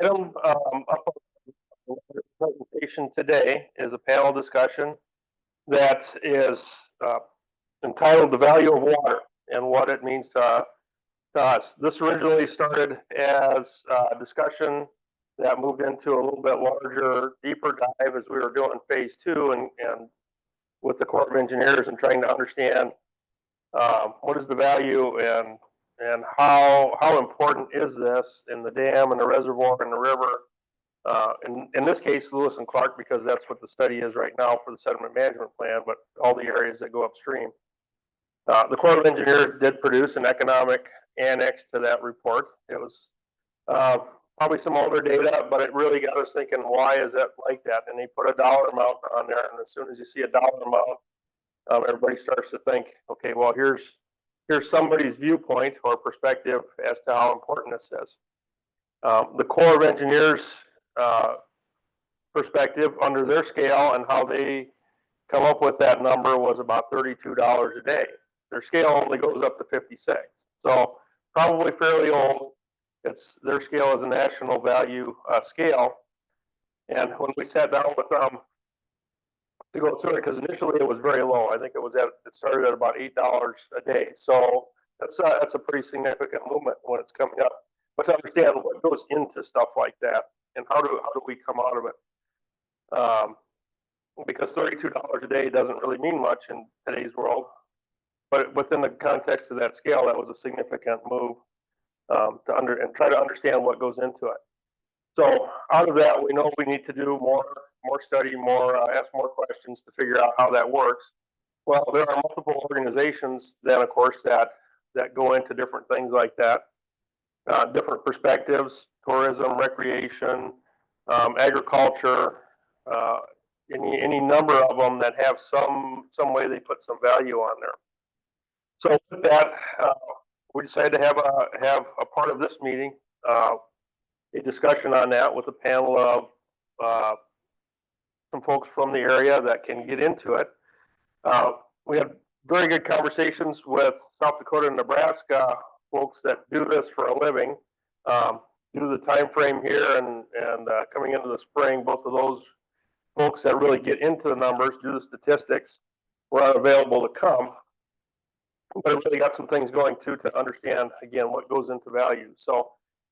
Item up on the presentation today is a panel discussion that is entitled "The Value of Water and What It Means to us." This originally started as a discussion that moved into a little bit larger, deeper dive as we were doing phase two and with the Corps of Engineers and trying to understand what is the value and how important is this in the dam and the reservoir and the river. In this case, Lewis and Clark, because that's what the study is right now for the sediment management plan, but all the areas that go upstream. The Corps of Engineers did produce an economic annex to that report. It was probably some older data, but it really got us thinking, why is it like that? And they put a dollar amount on there, and as soon as you see a dollar amount, everybody starts to think, okay, well, here's somebody's viewpoint or perspective as to how important this is. The Corps of Engineers perspective under their scale and how they come up with that number was about $32 a day. Their scale only goes up to 56. So probably fairly old. Their scale is a national value scale. And when we sat down with them to go through it, because initially it was very low. I think it started at about $8 a day. So that's a pretty significant movement when it's coming up. But to understand what goes into stuff like that and how do we come out of it. Because $32 a day doesn't really mean much in today's world. But within the context of that scale, that was a significant move and try to understand what goes into it. So out of that, we know we need to do more study, ask more questions to figure out how that works. Well, there are multiple organizations then, of course, that go into different things like that, different perspectives, tourism, recreation, agriculture, any number of them that have some way they put some value on there. So with that, we decided to have a part of this meeting, a discussion on that with a panel of some folks from the area that can get into it. We had very good conversations with South Dakota and Nebraska folks that do this for a living. Due to the time frame here and coming into the spring, both of those folks that really get into the numbers, do the statistics, were unavailable to come. But it really got some things going too to understand, again, what goes into value. So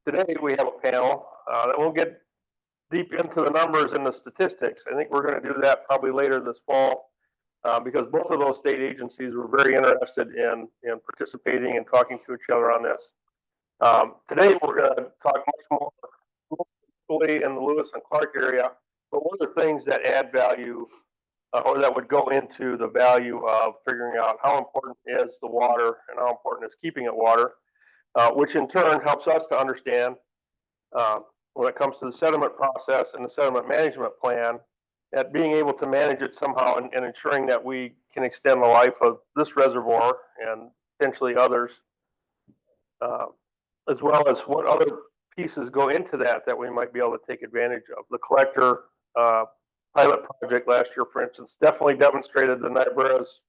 today we have a panel that won't get deep into the numbers and the statistics. I think we're going to do that probably later this fall because both of those state agencies were very interested in participating and talking to each other on this. Today we're going to talk much more locally in the Lewis and Clark area, but what are the things that add value or that would go into the value of figuring out how important is the water and how important is keeping it water, which in turn helps us to understand when it comes to the sediment process and the sediment management plan, at being able to manage it somehow and ensuring that we can extend the life of this reservoir and potentially others, as well as what other pieces go into that we might be able to take advantage of. The collector pilot project last year, for instance, definitely demonstrated the Niobrara's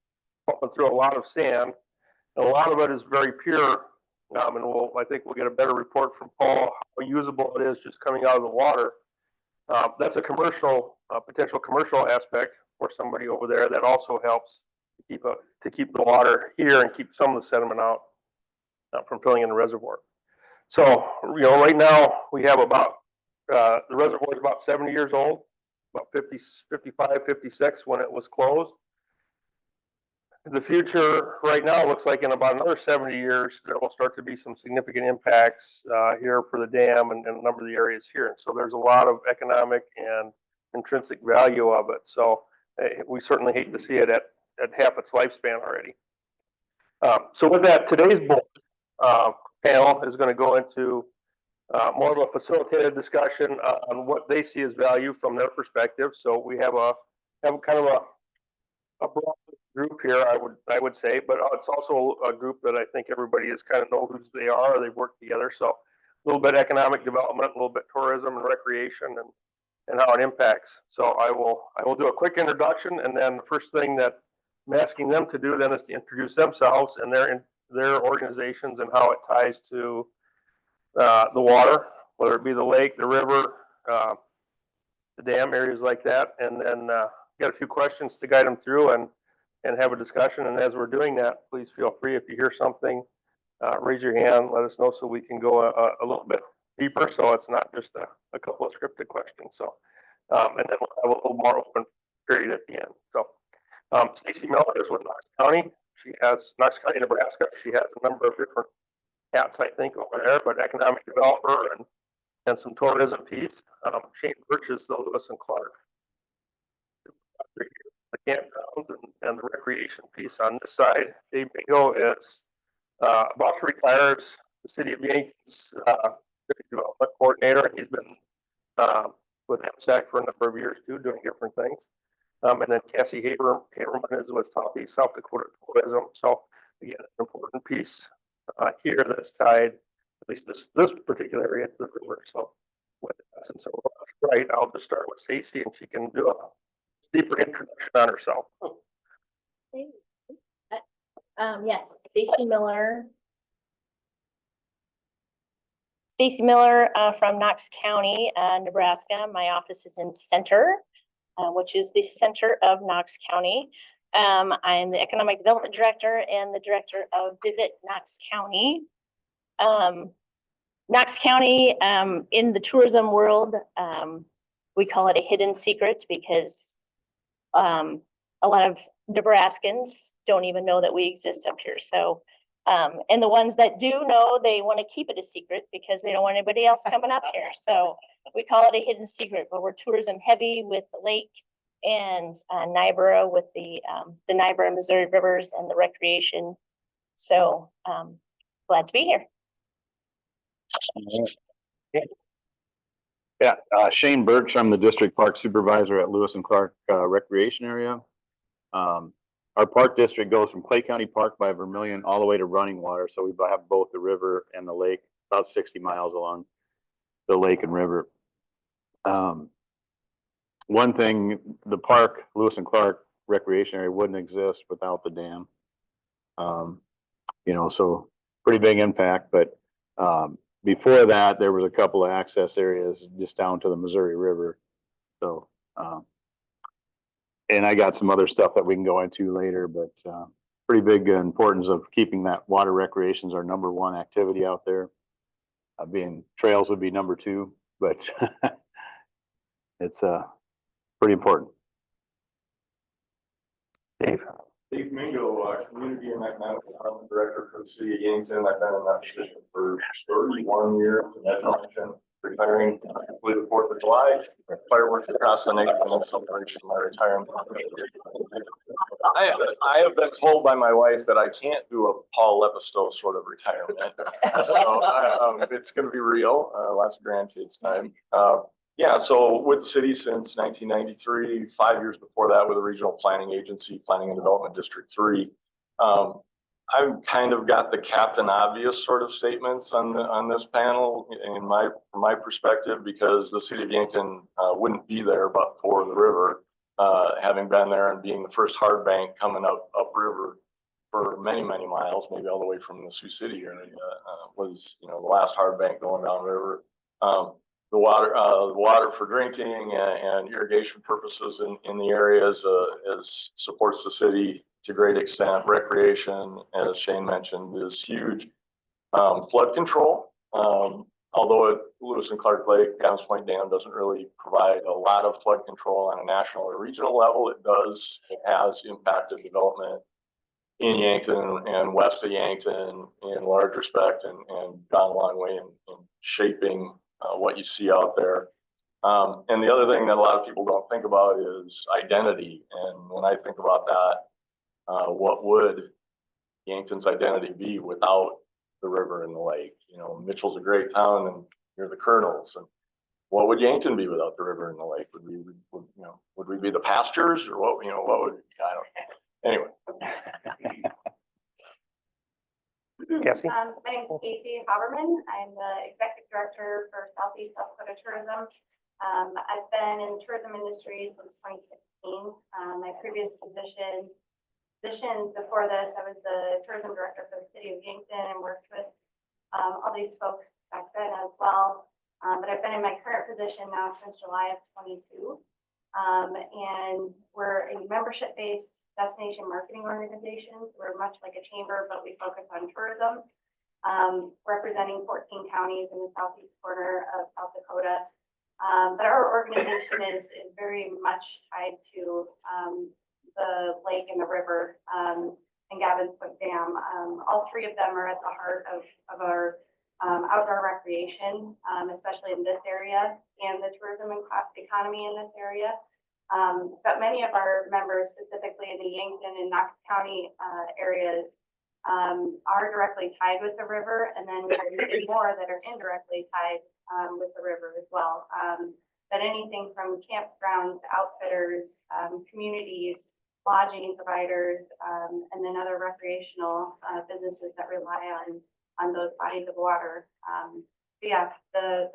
pumping through a lot of sand, and a lot of it is very pure. And I think we'll get a better report from Paul how usable it is just coming out of the water. That's a potential commercial aspect for somebody over there that also helps to keep the water here and keep some of the sediment out from filling in the reservoir. So right now we have about the reservoir is about 70 years old, about 55, 56 when it was closed. The future right now looks like in about another 70 years, there will start to be some significant impacts here for the dam and a number of the areas here. And so there's a lot of economic and intrinsic value of it. So we certainly hate to see it at half its lifespan already. So with that, today's board panel is going to go into more of a facilitated discussion on what they see as value from their perspective. So we have kind of a broad group here, I would say, but it's also a group that I think everybody is kind of know who they are, or they've worked together. So a little bit economic development, a little bit tourism and recreation, and how it impacts. So I will do a quick introduction, and then the first thing that I'm asking them to do then is to introduce themselves and their organizations and how it ties to the water whether it be the lake, the river, the dam areas like that, and then got a few questions to guide them through and have a discussion. And as we're doing that, please feel free, if you hear something, raise your hand, let us know so we can go a little bit deeper, so it's not just a couple of scripted questions. So, and then we'll have a little more open period at the end. So, Stacy Miller is with Knox County. She has Knox County, Nebraska. She has a number of different hats, I think, over there, but economic developer and some tourism piece. Shane Bertsch is the Lewis and Clark, the campgrounds and the recreation piece on this side. Dave Mingo is about to retire as the city of Yankton's development coordinator. He's been with MSAC for a number of years too, doing different things. And then Kasi Haberman is with South Dakota tourism. So again, an important piece here that's tied, at least this particular area, to the river. So with that, since we're right, I'll just start with Stacy, and she can do a deeper introduction on herself. Yes, Stacy Miller. Stacy Miller from Knox County, Nebraska. My office is in Center, which is the center of Knox County. I'm the Economic Development Director and the Director of Visit Knox County. Knox County, in the tourism world, we call it a hidden secret because a lot of Nebraskans don't even know that we exist up here. So, and the ones that do know, they want to keep it a secret because they don't want anybody else coming up here. So we call it a hidden secret, but we're tourism heavy with the lake and Niobrara with the Niobrara Missouri rivers and the recreation. So glad to be here. Yeah, Shane Bertsch. I'm the district park supervisor at Lewis and Clark Recreation Area. Our park district goes from Clay County Park by Vermilion all the way to Running Water. So we have both the river and the lake, about 60 miles along the lake and river. One thing, the park, Lewis and Clark Recreation Area, wouldn't exist without the dam. You know, so pretty big impact, but before that, there was a couple of access areas just down to the Missouri River. So, and I got some other stuff that we can go into later, but pretty big importance of keeping that water recreation is our #1 activity out there. Being trails would be #2, but it's pretty important. Dave. Dave Mingo, Community and Economic Development Director for the City of Yankton. I've been in that position for 31 years. As mentioned, retiring hopefully the 4th of July. Fireworks across the nation in celebration of my retirement. I have been told by my wife that I can't do a Paul Levistow sort of retirement. So it's going to be real. Lots of grandkids time. Yeah, so with the city since 1993, 5 years before that with the Regional Planning Agency, Planning and Development District 3. I've kind of got the Captain Obvious sort of statements on this panel from my perspective, because the city of Yankton wouldn't be there but for the river, having been there and being the first hard bank coming upriver for many, many miles, maybe all the way from the Sioux City area, was, you know, the last hard bank going down river. The water for drinking and irrigation purposes in the areas supports the city to a great extent. Recreation, as Shane mentioned, is huge. Flood control, although at Lewis and Clark Lake, Adams Point Dam doesn't really provide a lot of flood control on a national or regional level. It has impacted development in Yankton and west of Yankton in large respect, and gone a long way in shaping what you see out there. And the other thing that a lot of people don't think about is identity. And when I think about that, what would Yankton's identity be without the river and the lake? You know, Mitchell's a great town and you're the Colonels. And what would Yankton be without the river and the lake? Would we be the pastures, or what? You know, what would, I don't know. Anyway. Kasi? My name is Kasi Haberman. I'm the Executive Director for Southeast South Dakota Tourism. I've been in the tourism industry since 2016. My previous position before this, I was the Tourism Director for the City of Yankton and worked with all these folks back then as well. But I've been in my current position now since July of 22. And we're a membership-based destination marketing organization. We're much like a chamber, but we focus on tourism, representing 14 counties in the southeast corner of South Dakota. But our organization is very much tied to the lake and the river and Gavin's Point Dam. All three of them are at the heart of our outdoor recreation, especially in this area, and the tourism and economy in this area. But many of our members, specifically in the Yankton and Knox County areas, are directly tied with the river, and then we have even more that are indirectly tied with the river as well. But anything from campgrounds, outfitters, communities, lodging providers, and then other recreational businesses that rely on those bodies of water. Yeah, the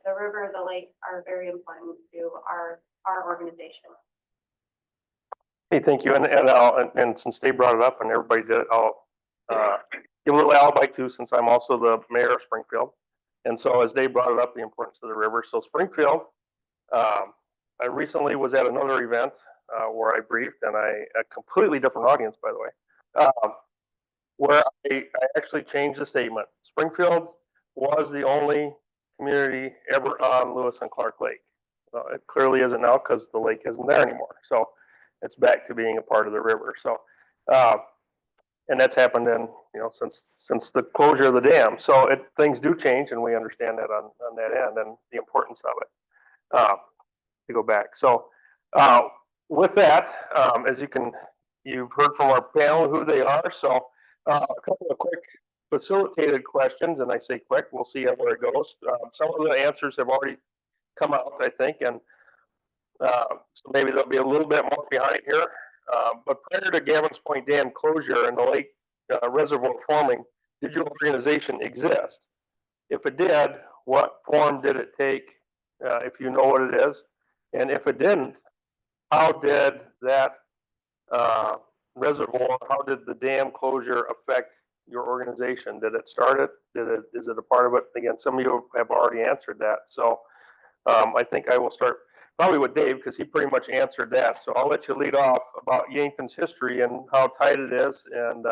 river, the lake are very important to our organization. Hey, thank you. And since they brought it up and everybody did it, I'll give a little alibi too, since I'm also the mayor of Springfield. And so as they brought it up, the importance of the river. So Springfield, I recently was at another event where I briefed, and a completely different audience, by the way, where I actually changed the statement. Springfield was the only community ever on Lewis and Clark Lake. It clearly isn't now because the lake isn't there anymore. So it's back to being a part of the river. So, and that's happened in, since the closure of the dam. So things do change, and we understand that on that end and the importance of it to go back. So with that, as you've heard from our panel who they are. So a couple of quick facilitated questions, and I say quick, we'll see where it goes. Some of the answers have already come out, I think, and so maybe there'll be a little bit more behind here. But prior to Gavin's Point Dam closure and the lake reservoir forming, did your organization exist? If it did, what form did it take, if you know what it is? And if it didn't, how did that reservoir, how did the dam closure affect your organization? Did it start it? Is it a part of it? Again, some of you have already answered that. So I think I will start probably with Dave, because he pretty much answered that. So I'll let you lead off about Yankton's history and how tight it is, and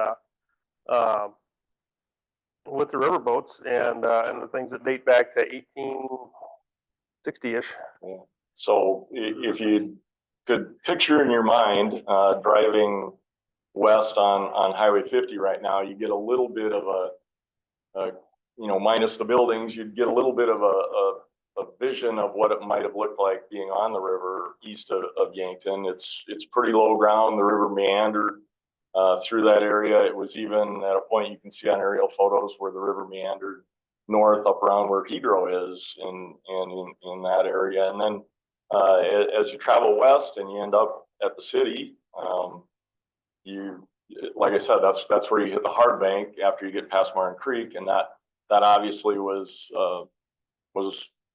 with the riverboats and the things that date back to 1860-ish. Yeah. So if you could picture in your mind driving west on Highway 50 right now, you get a little bit of a minus the buildings, you'd get a little bit of a vision of what it might have looked like being on the river east of Yankton. It's pretty low ground. The river meandered through that area. It was even at a point you can see on aerial photos where the river meandered north up around where Hydro is in that area. And then as you travel west and you end up at the city, like I said, that's where you hit the hard bank after you get past Martin Creek, and that obviously was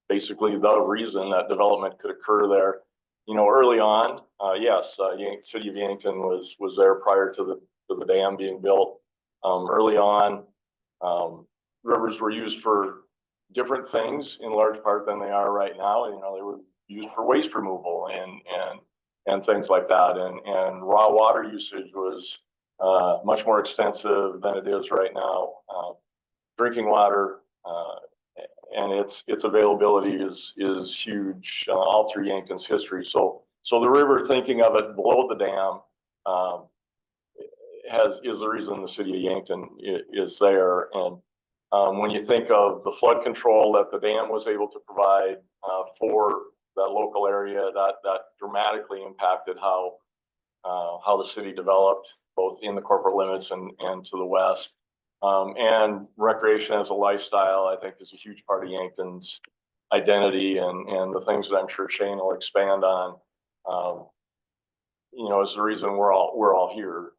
basically the reason that development could occur there. Early on, yes, City of Yankton was there prior to the dam being built. Early on, rivers were used for different things in large part than they are right now. They were used for waste removal and things like that. And raw water usage was much more extensive than it is right now. Drinking water and its availability is huge all through Yankton's history. So the river, thinking of it below the dam, is the reason the city of Yankton is there. And when you think of the flood control that the dam was able to provide for that local area, that dramatically impacted how the city developed, both in the corporate limits and to the west. And recreation as a lifestyle, I think, is a huge part of Yankton's identity, and the things that I'm sure Shane will expand on, is the reason we're all here.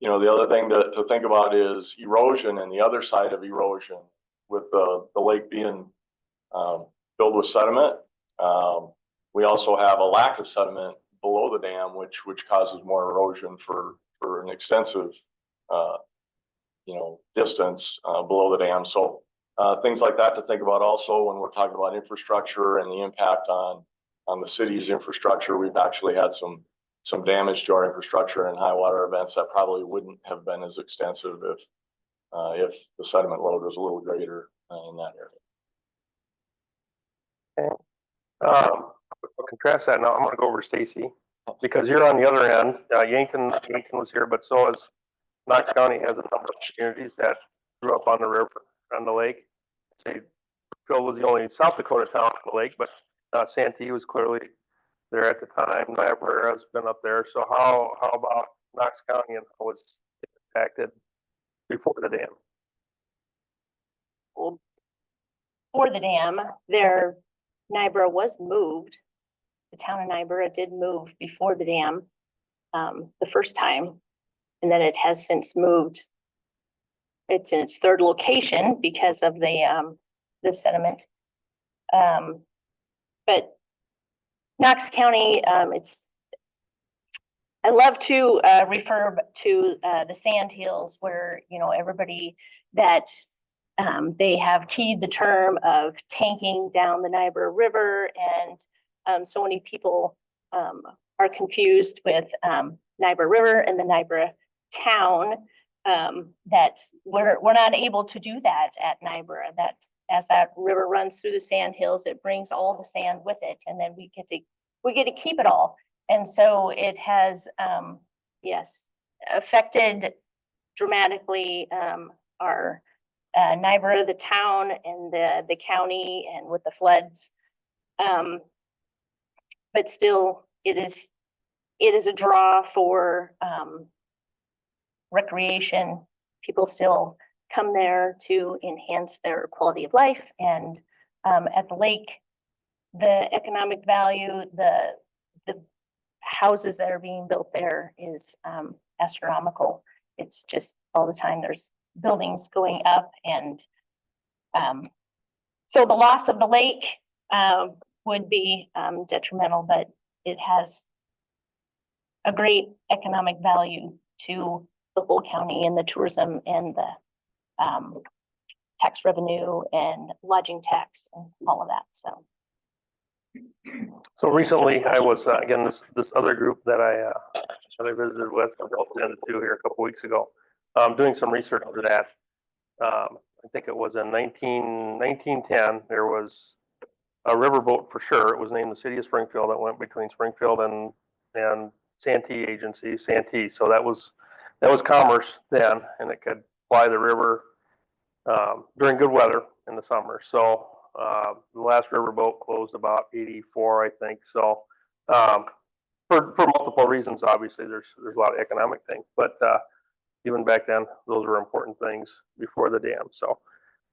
The other thing to think about is erosion, and the other side of erosion with the lake being filled with sediment. We also have a lack of sediment below the dam, which causes more erosion for an extensive distance below the dam. So things like that to think about also when we're talking about infrastructure and the impact on the city's infrastructure. We've actually had some damage to our infrastructure and high water events that probably wouldn't have been as extensive if the sediment load was a little greater in that area. I'll contrast that now. I'm gonna go over to Stacy, because you're on the other end. Yankton was here, but so is Knox County has a number of communities that grew up on the river, on the lake. Say, Phil was the only South Dakota town on the lake, but Santee was clearly there at the time. Niobrara has been up there. So how about Knox County and how was it impacted before the dam? Well, for the dam, Niobrara was moved. The town of Niobrara did move before the dam the first time, and then it has since moved. It's in its third location because of the sediment. But Knox County, I love to refer to the sand hills where, everybody that they have keyed the term of tanking down the Niobrara River, and so many people are confused with Niobrara River and the Niobrara town, that we're not able to do that at Niobrara. That as that river runs through the sand hills, it brings all the sand with it, and then we get to keep it all. And so it has, yes, affected dramatically our Niobrara, the town, and the county, and with the floods. But still, it is a draw for recreation. People still come there to enhance their quality of life. And at the lake, the economic value, the houses that are being built there is astronomical. It's just all the time there's buildings going up, and so the loss of the lake would be detrimental, but it has a great economic value to the whole county, and the tourism and the tax revenue and lodging tax and all of that. So recently I was, again, this other group that I visited with, I represented to here a couple weeks ago, doing some research into that. I think it was in 1910, there was a riverboat for sure. It was named the City of Springfield. That went between Springfield and Santee Agency, Santee. So that was commerce then, and it could fly the river during good weather in the summer. So the last riverboat closed about 84, I think. So for multiple reasons, obviously there's a lot of economic things, but even back then, those were important things before the dam. So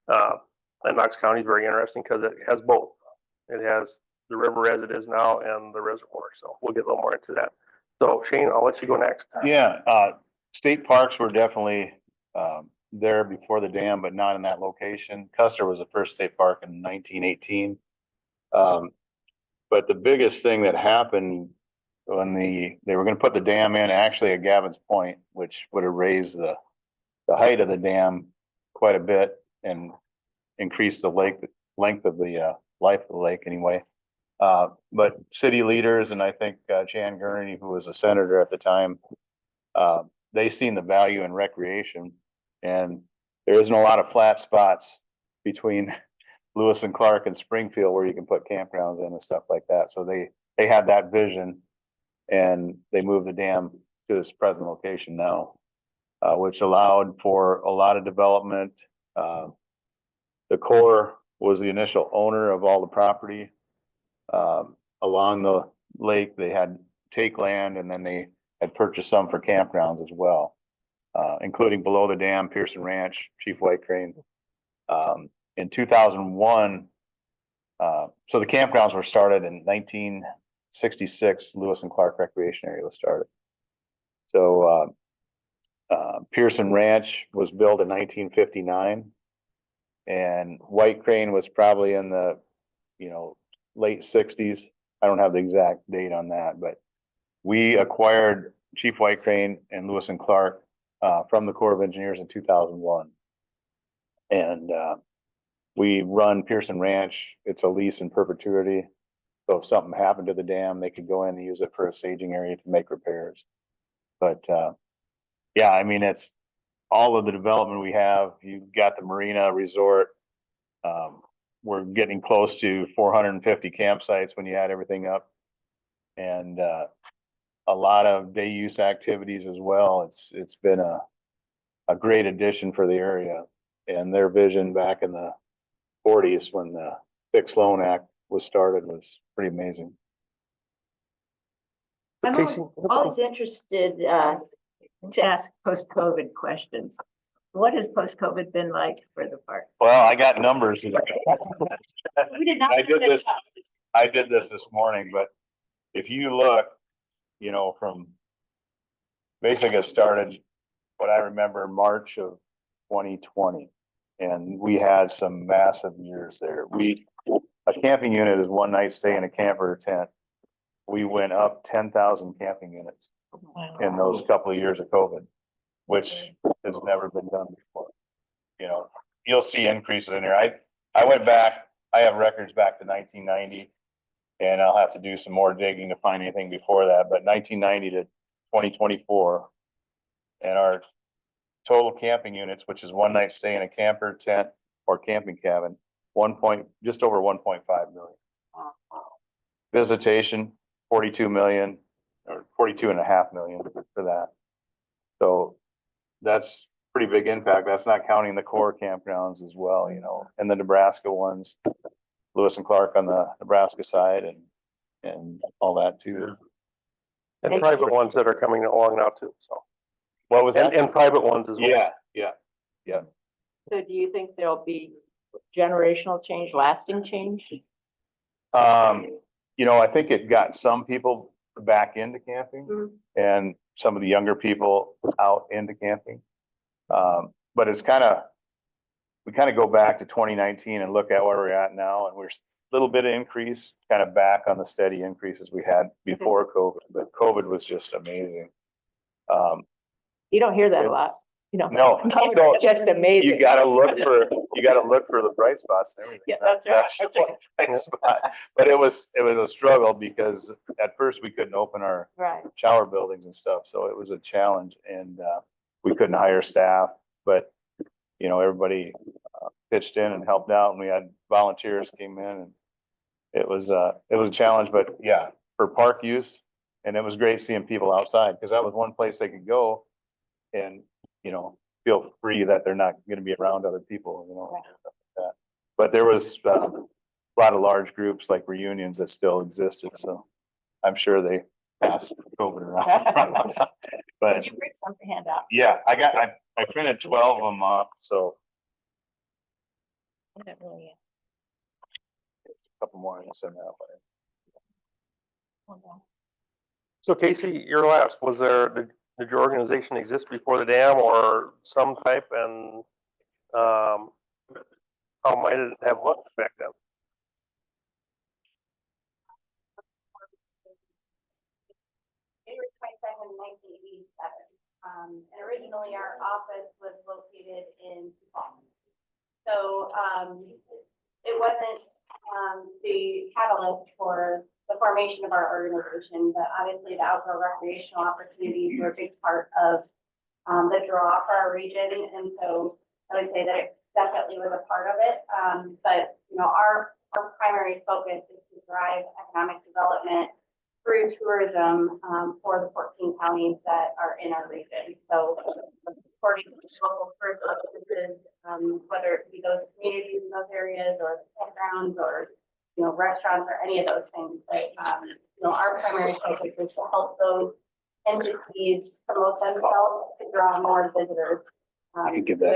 and Knox County is very interesting because it has both. It has the river as it is now and the reservoir. So we'll get a little more into that. So Shane, I'll let you go next. Yeah, state parks were definitely there before the dam, but not in that location. Custer was the first state park in 1918. But the biggest thing that happened when they were going to put the dam in, actually at Gavin's Point, which would have raised the height of the dam quite a bit and increased the length of the life of the lake anyway. But city leaders, and I think Jan Gurney, who was a senator at the time, they seen the value in recreation, and there isn't a lot of flat spots between Lewis and Clark and Springfield where you can put campgrounds in and stuff like that. So they had that vision, and they moved the dam to its present location now, which allowed for a lot of development. The Corps was the initial owner of all the property along the lake. They had take land, and then they had purchased some for campgrounds as well, including below the dam, Pearson Ranch, Chief White Crane. In 2001, so the campgrounds were started in 1966. Lewis and Clark Recreation Area was started. So Pearson Ranch was built in 1959, and White Crane was probably in the late 60s. I don't have the exact date on that, but we acquired Chief White Crane and Lewis and Clark from the Corps of Engineers in 2001. And we run Pearson Ranch. It's a lease in perpetuity. So if something happened to the dam, they could go in and use it for a staging area to make repairs. But, yeah, I mean, it's all of the development we have. You've got the marina resort. We're getting close to 450 campsites when you add everything up. And, a lot of day use activities as well. It's been a great addition for the area, and their vision back in the 40s when the Fixed Loan Act was started was pretty amazing. I'm Casey? always interested to ask post-COVID questions. What has post-COVID been like for the park? Well, I got numbers. We did not. I did this morning, but if you look, you know, from basically it started, what I remember, March of 2020, and we had some massive years there. A camping unit is one night stay in a camper or tent. We went up 10,000 camping units in those couple of years of COVID, which has never been done before. You know, you'll see increases in here. I went back, I have records back to 1990, and I'll have to do some more digging to find anything before that, but 1990 to 2024, and our total camping units, which is one night stay in a camper, tent, or camping cabin, just over 1.5 million. Visitation, 42 million, or 42.5 million for that. So that's pretty big impact. That's not counting the core campgrounds as well, you know, and the Nebraska ones, Lewis and Clark on the Nebraska side, and all that too. And private ones that are coming along now too, so. What was that? And private ones as well. Yeah. So do you think there'll be generational change, lasting change? You know, I think it got some people back into camping and some of the younger people out into camping. But it's we kind of go back to 2019 and look at where we're at now, and we're a little bit of increase, kind of back on the steady increases we had before COVID, but COVID was just amazing. You don't hear that a lot. You know, No, so just amazing. you gotta look for the bright spots and everything. Yeah, that's right. That's the bright spot. But it was a struggle because at first we couldn't open our Right. shower buildings and stuff, so it was a challenge, and we couldn't hire staff, but you know, everybody pitched in and helped out, and we had volunteers came in, and it was a challenge, but yeah, for park use, and it was great seeing people outside, because that was one place they could go and, you know, feel free that they're not going to be around other people, you know, stuff like that. But there was a lot of large groups like reunions that still existed, so I'm sure they passed COVID around. But Did you bring some to hand out? yeah, I printed 12 of them off, so I don't really. a couple more to send out. So Casey, your last, did your organization exist before the dam or some type, and how might it have looked back then? January 22nd, 1987. And originally our office was located in Sioux. So it wasn't the catalyst for the formation of our organization, but obviously the outdoor recreational opportunities were a big part of the draw for our region. And so I would say that it definitely was a part of it. But you know, our primary focus is to drive economic development through tourism for the 14 counties that are in our region. So supporting local tourism businesses, whether it be those communities in those areas or campgrounds or, you know, restaurants or any of those things. But, you know, our primary focus is to help those entities promote themselves to draw more visitors. I could give that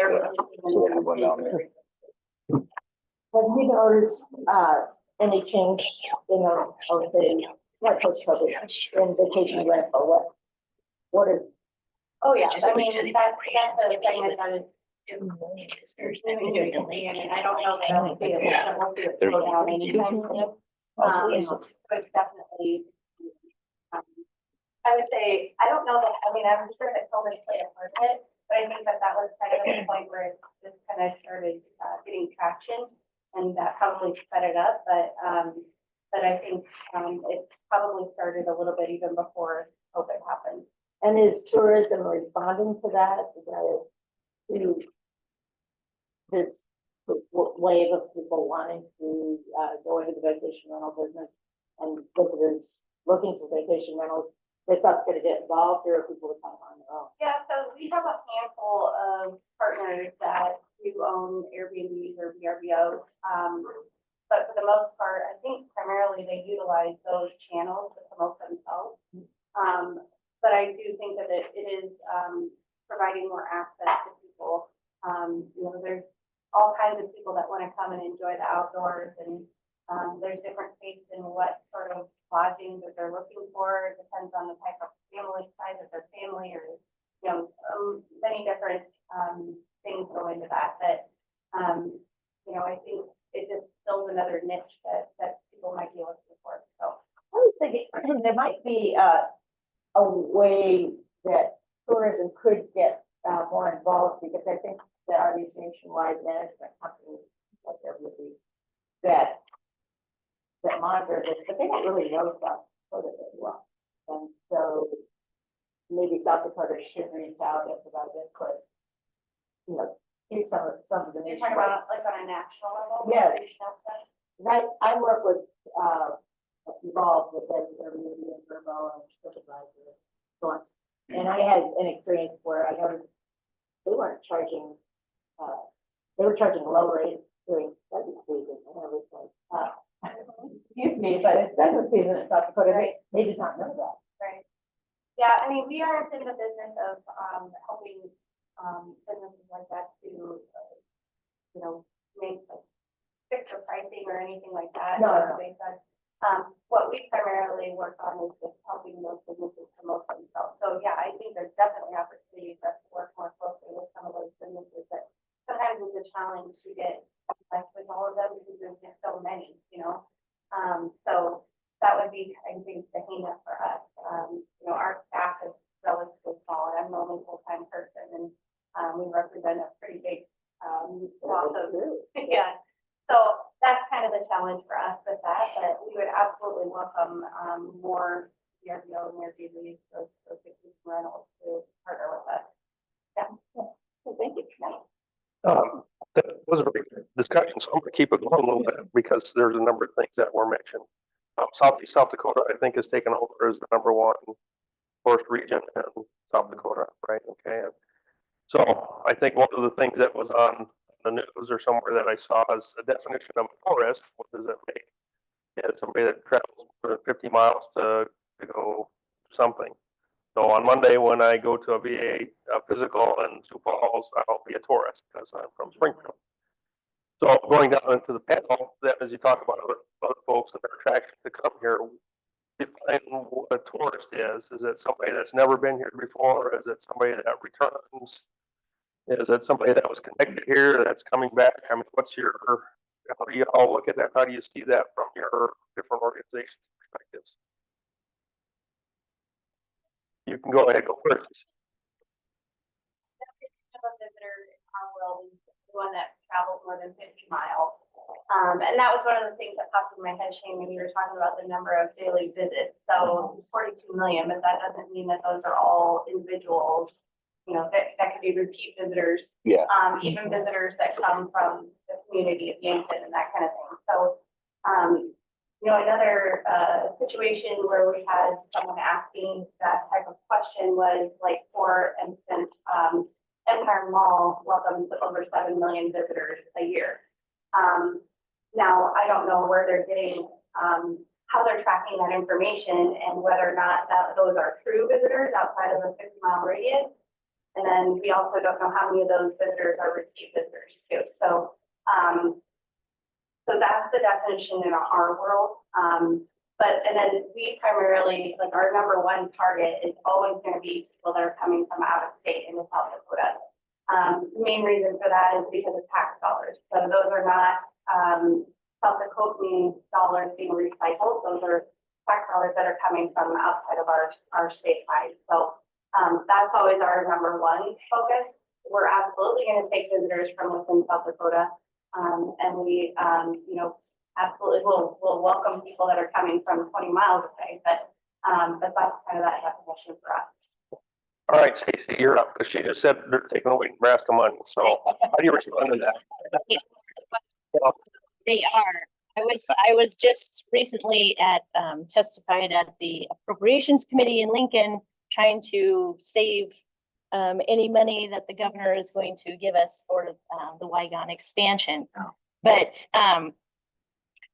so they have one down there. Have you noticed any change in our, not post-COVID, in vacation rental? What is? Oh, yeah, I mean, that's a segment that is. I mean, I don't know that I'll see it slow down anytime soon. But definitely, I would say, I don't know that, I mean, I'm sure that COVID played a part of it, but I think that was kind of the point where it just kind of started getting traction. and that probably sped it up, but I think, it probably started a little bit even before COVID happened. And is tourism responding to that? Is that to this wave of people wanting to go into the vacation rental business and visitors looking for vacation rentals? It's not going to get involved, or are people to come on their own? Yeah, so we have a handful of partners that do own Airbnbs or VRBOs. But for the most part, I think primarily they utilize those channels to promote themselves. But I do think that it is providing more access to people. You know, there's all kinds of people that want to come and enjoy the outdoors, and there's different tastes in what sort of lodging that they're looking for. It depends on the type of family size of their family, or, you know, many different things go into that. But, you know, I think it just fills another niche that people might be looking for. So I was thinking there might be a way that tourism could get more involved, because I think there are these nationwide management companies like Airbnb that monitor this, but they don't really know South Dakota very well. And so maybe South Dakota should reach out and provide input, you know, do some of the you're nationwide. talking about like on a national level? Yes. National stuff? I work with, involved with Airbnb and Verbo and Supervisor, so on. And I had an experience where I noticed they weren't charging, they were charging low rates during pheasant season, and I was like, excuse me, but it's pheasant season in South Dakota, they did not know that. Right. Yeah, I mean, we aren't in the business of helping businesses like that to, you know, make like fix their pricing or anything like that. No. They said, what we primarily work on is just helping those businesses promote themselves. So yeah, I think there's definitely opportunities for us to work more closely with some of those businesses that sometimes it's a challenge to get in touch with all of them because there's just so many, you know. So that would be, I think, the hang up for us. You know, our staff is relatively small, and I'm the only full-time person, and we represent a pretty big swath of, yeah. So that's kind of the challenge for us with that, but we would absolutely welcome more VRBO and Airbnb, those vacation rentals to partner with us. Yeah. So thank you. That was a great discussion, so I'm gonna keep it going a little bit because there's a number of things that were mentioned. Southeast South Dakota, I think, has taken over as the #1 forest region in South Dakota, right? Okay. So I think one of the things that was on the news or somewhere that I saw is a definition of a tourist. What does that make? It's somebody that travels more than 50 miles to go something. So on Monday, when I go to a VA physical in Sioux Falls, I'll be a tourist because I'm from Springfield. So going down into the panel, that as you talk about other folks and their attraction to come here, define what a tourist is. Is it somebody that's never been here before? Is it somebody that returns? Is it somebody that was connected here that's coming back? I mean, how do you all look at that? How do you see that from your different organizations' perspectives? You can go ahead, go first. A visitor in our world is the one that travels more than 50 miles. And that was one of the things that popped in my head, Shane, when you were talking about the number of daily visits. So it's 42 million, but that doesn't mean that those are all individuals. You know, that could be repeat visitors. Yeah. Even visitors that come from the community of Yankton and that kind of thing. So, you know, another situation where we had someone asking that type of question was like, for instance, Empire Mall welcomes over 7 million visitors a year. Now, I don't know where they're getting, how they're tracking that information and whether or not those are true visitors outside of a 50-mile radius. And then we also don't know how many of those visitors are repeat visitors too. So, so that's the definition in our world. And then we primarily, like our #1 target is always going to be people that are coming from out of state into South Dakota. The main reason for that is because of tax dollars. So those are not South Dakotan dollars being recycled. Those are tax dollars that are coming from outside of our state line. So that's always our #1 focus. We're absolutely going to take visitors from within South Dakota. And we, you know, absolutely will welcome people that are coming from 20 miles away, but that's kind of that definition for us. All right, Stacy, you're up, because she just said they're taking away Nebraska money, so how do you respond to that? They are. I was just recently testified at the Appropriations Committee in Lincoln, trying to save any money that the governor is going to give us for the Wygon expansion. But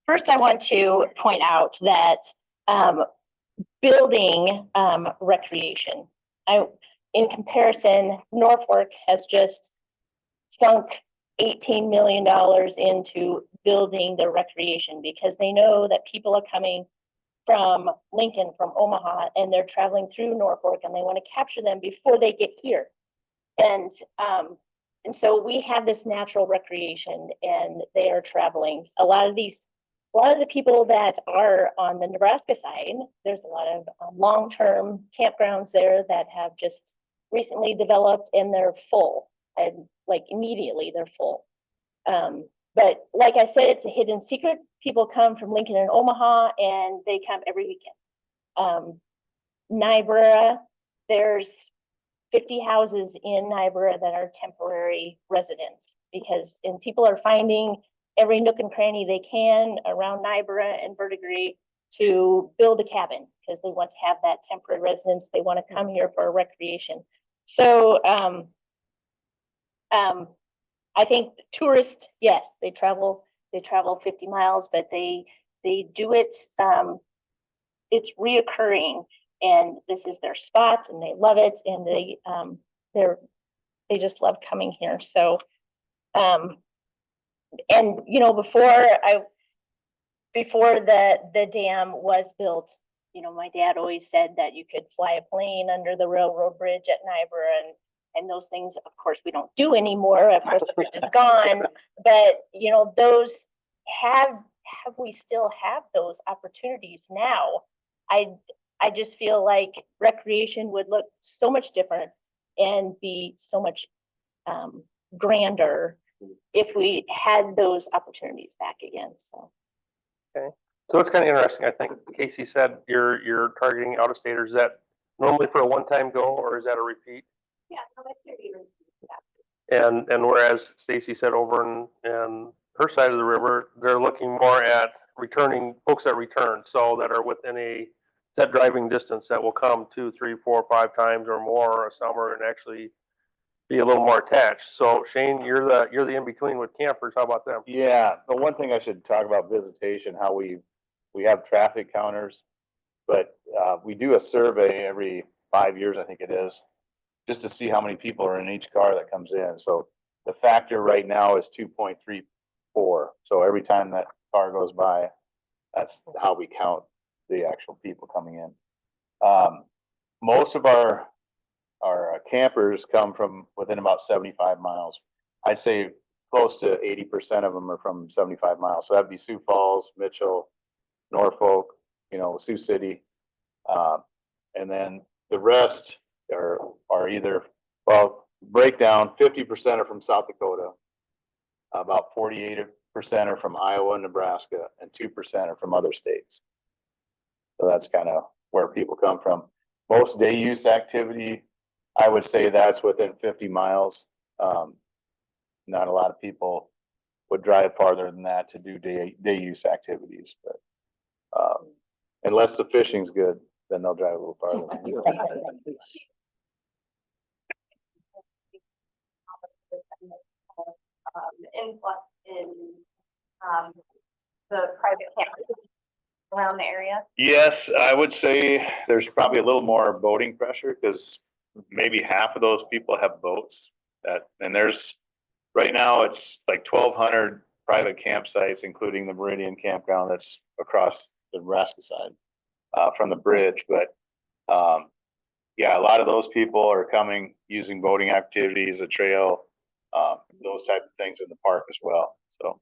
first I want to point out that building recreation, in comparison, Norfolk has just sunk $18 million into building their recreation, because they know that people are coming from Lincoln, from Omaha, and they're traveling through Norfolk, and they want to capture them before they get here. And so we have this natural recreation, and they are traveling. A lot of the people that are on the Nebraska side, there's a lot of long-term campgrounds there that have just recently developed, and they're full, and like immediately they're full. But like I said, it's a hidden secret. People come from Lincoln and Omaha, and they come every weekend. Niobrara, there's 50 houses in Niobrara that are temporary residents, and people are finding every nook and cranny they can around Niobrara and Verdigris to build a cabin, because they want to have that temporary residence. They want to come here for recreation. So I think tourists, yes, they travel 50 miles, but they do it, it's reoccurring, and this is their spot, and they love it, and they just love coming here. So and you know, before the dam was built, you know, my dad always said that you could fly a plane under the railroad bridge at Niobrara, and those things, of course, we don't do anymore. Of course, the bridge is gone, but you know, those we still have those opportunities now. I just feel like recreation would look so much different and be so much grander if we had those opportunities back again. So. Okay, so it's kind of interesting. I think Kasi said you're targeting out-of-staters. Is that normally for a one-time go, or is that a repeat? Yeah, so that's your even. And whereas Stacy said over in her side of the river, they're looking more at returning folks that return, so that are within a set driving distance, that will come 2, 3, 4, 5 times or more a summer, and actually be a little more attached. So Shane, you're the in between with campers. How about them? Yeah, the one thing I should talk about visitation, how we have traffic counters, but we do a survey every 5 years, I think it is, just to see how many people are in each car that comes in. So the factor right now is 2.34. So every time that car goes by, that's how we count the actual people coming in. Most of our campers come from within about 75 miles. I'd say close to 80% of them are from 75 miles. So that'd be Sioux Falls, Mitchell, Norfolk, you know, Sioux City. And then the rest are either, well, breakdown, 50% are from South Dakota, about 48% are from Iowa and Nebraska, and 2% are from other states. So that's kind of where people come from. Most day use activity, I would say that's within 50 miles. Not a lot of people would drive farther than that to do day use activities, but unless the fishing's good, then they'll drive a little farther. Influx in the private campers around the area. Yes, I would say there's probably a little more boating pressure, because maybe half of those people have boats and there's, right now it's like 1,200 private campsites, including the Meridian campground that's across the Nebraska side from the bridge. But yeah, a lot of those people are coming using boating activities, a trail, those type of things in the park as well. So,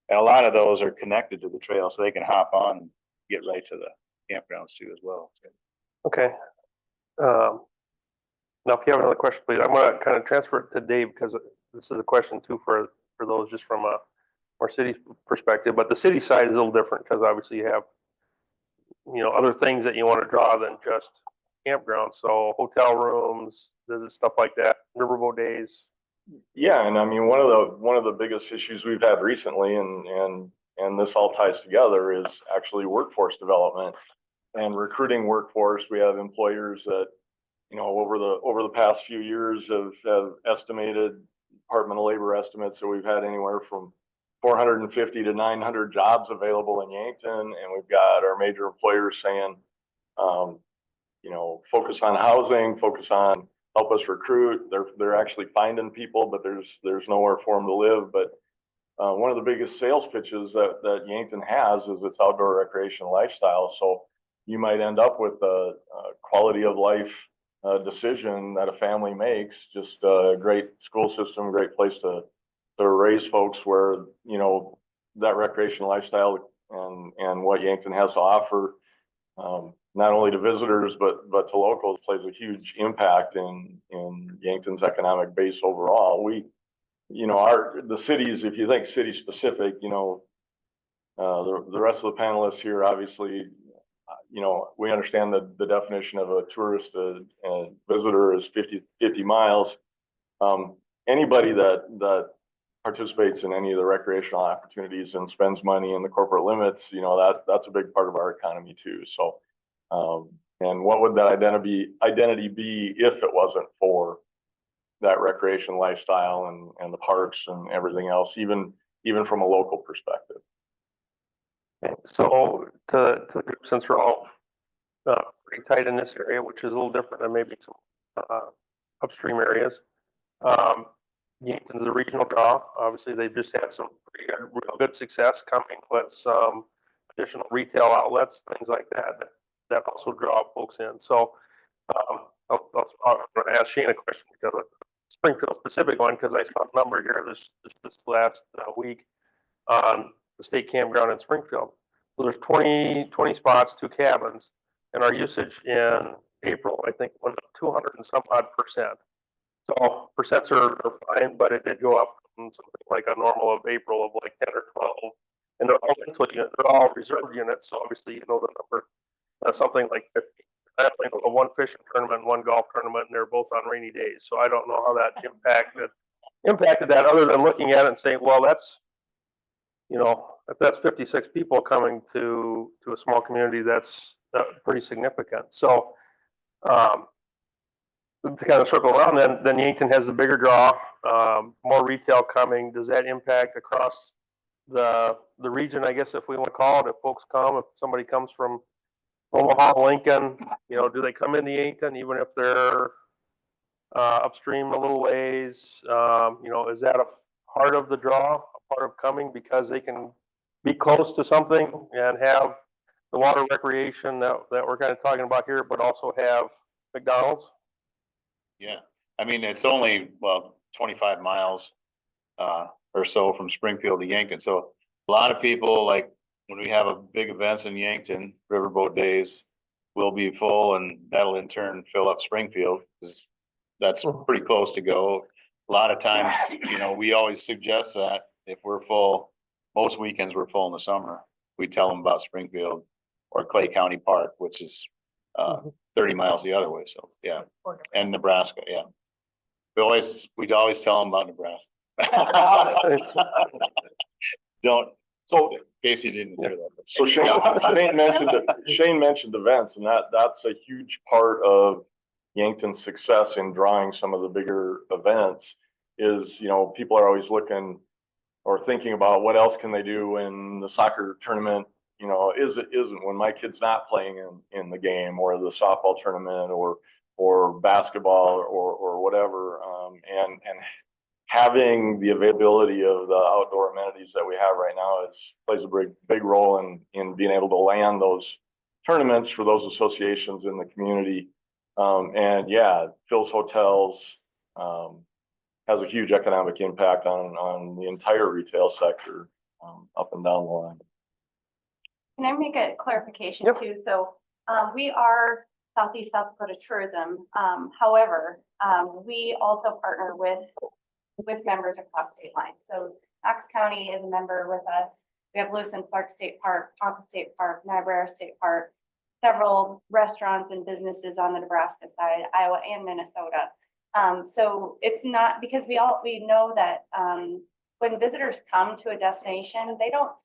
and a lot of those are connected to the trail, so they can hop on and get right to the campgrounds too as well. Okay. Now, if you have another question, please. I'm going to kind of transfer it to Dave, because this is a question too for those just from a or city perspective, but the city side is a little different because obviously you have, other things that you want to draw than just campgrounds. So hotel rooms, visit, stuff like that, riverboat days. Yeah, and I mean, one of the biggest issues we've had recently, and this all ties together, is actually workforce development and recruiting workforce. We have employers that, over the past few years have estimated, Department of Labor estimates, so we've had anywhere from 450 to 900 jobs available in Yankton, and we've got our major employers saying, focus on housing, focus on help us recruit. They're actually finding people, but there's nowhere for them to live. But one of the biggest sales pitches that Yankton has is its outdoor recreation lifestyle. So you might end up with a quality of life decision that a family makes, just a great school system, great place to raise folks, where, that recreation lifestyle and what Yankton has to offer, not only to visitors, but to locals, plays a huge impact in Yankton's economic base overall. The cities, if you think city specific, the rest of the panelists here, obviously, we understand the definition of a tourist, a visitor is 50 miles. Anybody that participates in any of the recreational opportunities and spends money in the corporate limits, that's a big part of our economy too. So, and what would that identity be if it wasn't for that recreation lifestyle and the parks and everything else, even from a local perspective? Okay, so to the group, since we're all pretty tight in this area, which is a little different than maybe some upstream areas. Yankton's a regional draw. Obviously, they've just had some real good success coming with some additional retail outlets, things like that also draw folks in. So I'm going to ask Shane a question because of Springfield specific one, because I saw a number here this last week on the state campground in Springfield. So there's 20 spots, 2 cabins, and our usage in April, I think, went up 200 and some odd %. So percents are fine, but it did go up from something like a normal of April of like 10 or 12. And they're all rental units, they're all reserved units. So obviously, the number, something like 50. I think a one fishing tournament, one golf tournament, and they're both on rainy days. So I don't know how that impacted that, other than looking at it and saying, well, that's, if that's 56 people coming to a small community, that's pretty significant. So to kind of circle around, then Yankton has the bigger draw, more retail coming. Does that impact across the region, I guess, if we want to call it? If folks come, if somebody comes from Omaha, Lincoln, do they come into Yankton even if they're upstream a little ways? Is that a part of the draw, a part of coming, because they can be close to something and have the water recreation that we're kind of talking about here, but also have McDonald's? Yeah, I mean, it's only, 25 miles or so from Springfield to Yankton. So a lot of people, like when we have a big events in Yankton, riverboat days will be full, and that'll in turn fill up Springfield, because that's pretty close to go. A lot of times, we always suggest that if we're full, most weekends we're full in the summer, we tell them about Springfield or Clay County Park, which is 30 miles the other way. So yeah, and Nebraska. Yeah, we'd always tell them about Nebraska. Don't. So Casey didn't hear that. So Shane mentioned events, and that's a huge part of Yankton's success in drawing some of the bigger events. Is, people are always looking or thinking about what else can they do when the soccer tournament, isn't when my kid's not playing in the game, or the softball tournament, or basketball, or whatever, and having the availability of the outdoor amenities that we have right now plays a big role in being able to land those tournaments for those associations in the community. And yeah, fills hotels, has a huge economic impact on the entire retail sector, up and down the line. Can I make a clarification Yep. too? So we are Southeast South Dakota Tourism. However, we also partner with members across state lines. So Knox County is a member with us. We have Lewis and Clark State Park, Ponca State Park, Niobrara State Park, several restaurants and businesses on the Nebraska side, Iowa and Minnesota. So it's not, because we know that when visitors come to a destination, they don't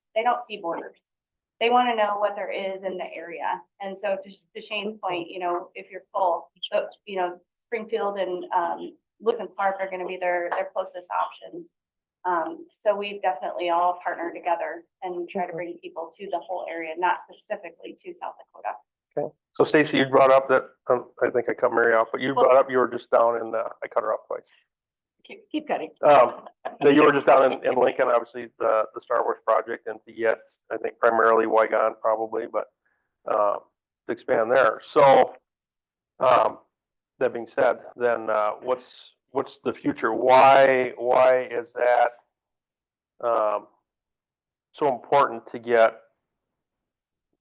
see borders. They want to know what there is in the area. And so to Shane's point, you know, if you're full, so, you know, Springfield and Lewis and Clark are going to be their closest options. So we've definitely all partnered together and try to bring people to the whole area, not specifically to South Dakota. Okay. So Stacy, you brought up that, I think I cut Mary off, but you brought up you were just down in, I cut her off twice. Keep cutting. That you were just down in Lincoln, obviously the Star Wars project, and yet I think primarily Wygon probably, but to expand there. So that being said, then what's the future? Why is that so important to get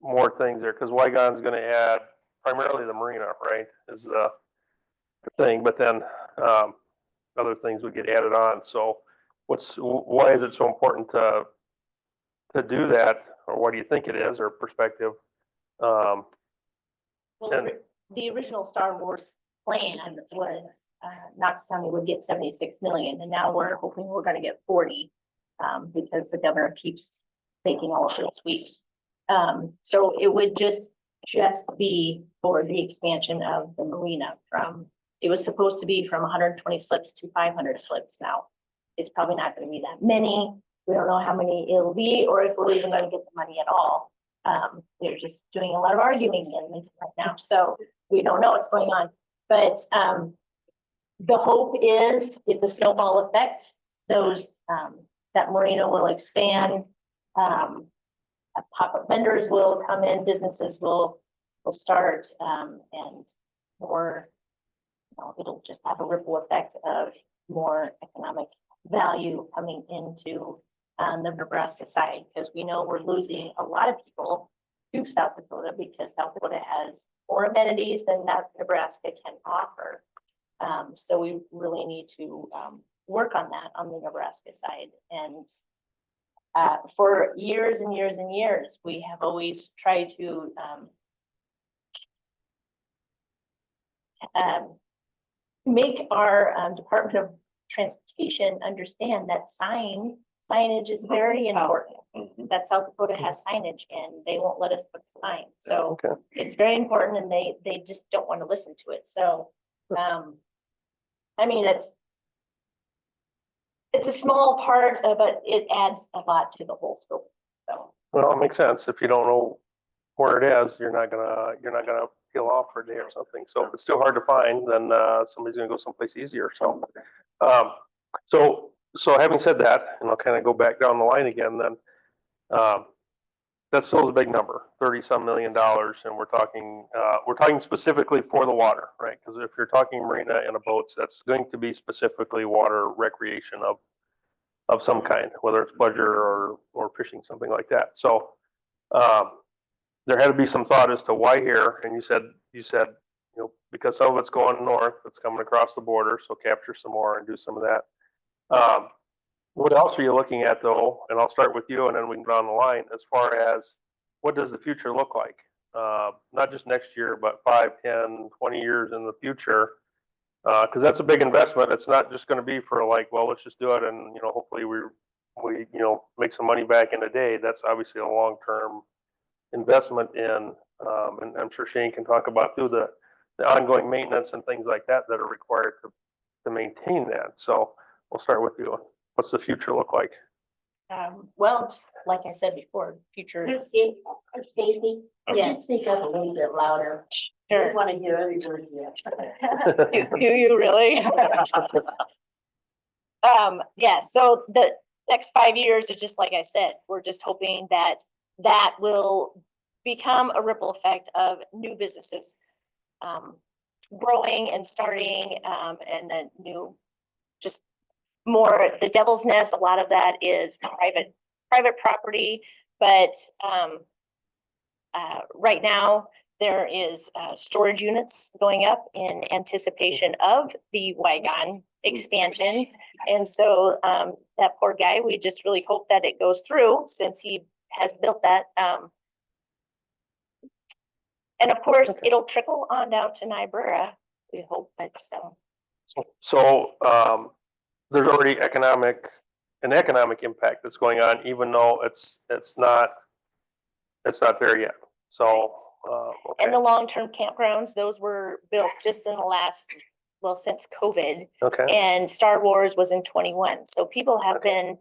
more things there? Because Wygon's going to add primarily the marina, right? Is the thing, but then other things would get added on. So why is it so important to do that, or what do you think it is, or perspective? Well, And- the original Star Wars plan was Knox County would get 76 million, and now we're hoping we're going to get 40 because the governor keeps making all of those sweeps. So it would just be for the expansion of the marina it was supposed to be from 120 slips to 500 slips now. It's probably not going to be that many. We don't know how many it'll be, or if we're even going to get the money at all. They're just doing a lot of arguing right now, so we don't know what's going on. But the hope is it's a snowball effect. That marina will expand. Pop-up vendors will come in, businesses will start, and more. It'll just have a ripple effect of more economic value coming into the Nebraska side, because we know we're losing a lot of people to South Dakota because South Dakota has more amenities than that Nebraska can offer. So we really need to work on that on the Nebraska side. And for years and years and years, we have always tried to make our Department of Transportation understand that signage is very important. That South Dakota has signage and they won't let us put signs. So Okay. it's very important, and they just don't want to listen to it. So, I mean, it's a small part, but it adds a lot to the whole scope. So, Well, it makes sense. If you don't know where it is, you're not gonna peel off for a day or something. So if it's still hard to find, then somebody's gonna go someplace easier. So, so having said that, and I'll kind of go back down the line again, then that still is a big number, $30-some million, and we're talking specifically for the water, right? Because if you're talking marina and a boats, that's going to be specifically water recreation of some kind, whether it's pleasure or fishing, something like that. So there had to be some thought as to why here, and you said, you know, because some of it's going north, it's coming across the border, so capture some more and do some of that. What else are you looking at though? And I'll start with you, and then we can go down the line as far as what does the future look like? Not just next year, but 5, 10, 20 years in the future. Because that's a big investment. It's not just going to be for like, well, let's just do it, and you know, hopefully we you know, make some money back in a day. That's obviously a long-term investment in, and I'm sure Shane can talk about too the ongoing maintenance and things like that that are required to maintain that. So we'll start with you. What's the future look like? well, just like I said before, future. Stacy, Yes. just speak up a little bit louder. Sure. Want to hear every word yet. Do you really? Yeah, so the next 5 years is just like I said, we're just hoping that will become a ripple effect of new businesses growing and starting, and then just more the devil's nest. A lot of that is private property, but right now there is storage units going up in anticipation of the Wygon expansion. And so, that poor guy, we just really hope that it goes through since he has built that. And of course, Okay. it'll trickle on down to Niobrara, we hope, but so. So, there's already an economic impact that's going on, even though it's not there yet. So, And the okay, long-term campgrounds, those were built just in the last, well, since COVID. okay, And Star Wars was in 21. So people have been,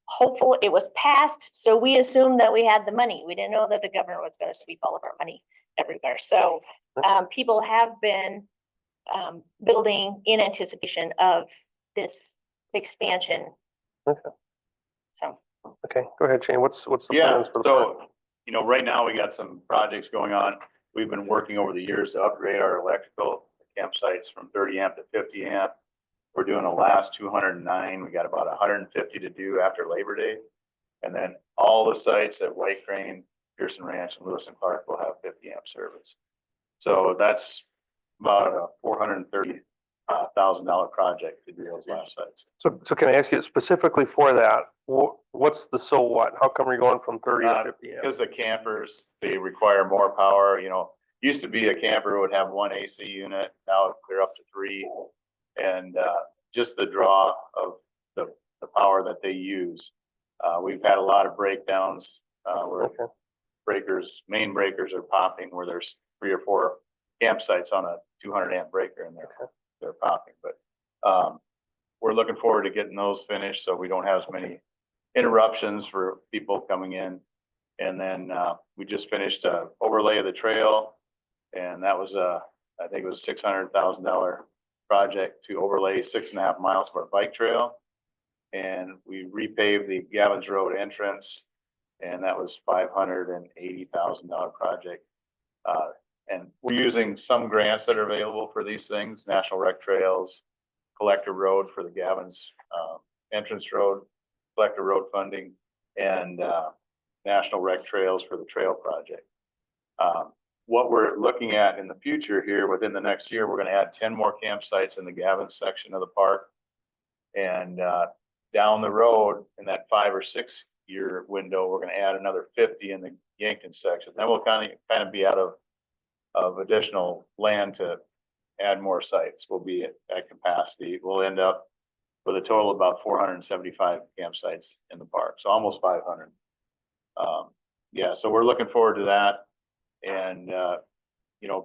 hopeful it was passed. So we assumed that we had the money. We didn't know that the governor was going to sweep all of our money everywhere. So people have been building in anticipation of this expansion. Okay. So. okay. Go ahead, Shane. What's the Yeah, plans for the park? so, right now we got some projects going on. We've been working over the years to upgrade our electrical campsites from 30 amp to 50 amp. We're doing the last 209. We got about 150 to do after Labor Day. And then all the sites at White Crane, Pearson Ranch, and Lewis and Clark will have 50 amp service. So that's about a $430,000 project to do those last sites. So can I ask you specifically for that, what's the so what? How come you're going from 30 to 50 amp? Because the campers, they require more power, used to be a camper would have one AC unit, now they're up to 3. And just the draw of the power that they use. We've had a lot of breakdowns where Okay. main breakers are popping where there's 3 or 4 campsites on a 200 amp breaker and they're popping. But we're looking forward to getting those finished so we don't have as many interruptions for people coming in. And then we just finished a overlay of the trail, and that was I think it was a $600,000 project to overlay 6.5 miles of our bike trail. And we repaved the Gavins Road entrance, and that was $580,000 project. And we're using some grants that are available for these things, National Rec Trails, Collector Road for the Gavins entrance road, Collector Road funding, and National Rec Trails for the trail project. What we're looking at in the future here, within the next year, we're going to add 10 more campsites in the Gavins section of the park. And down the road in that 5 or 6 year window, we're going to add another 50 in the Yankton section. Then we'll kind of be out of additional land to add more sites. We'll be at capacity. We'll end up with a total of about 475 campsites in the park. So almost 500. Yeah, so we're looking forward to that. And,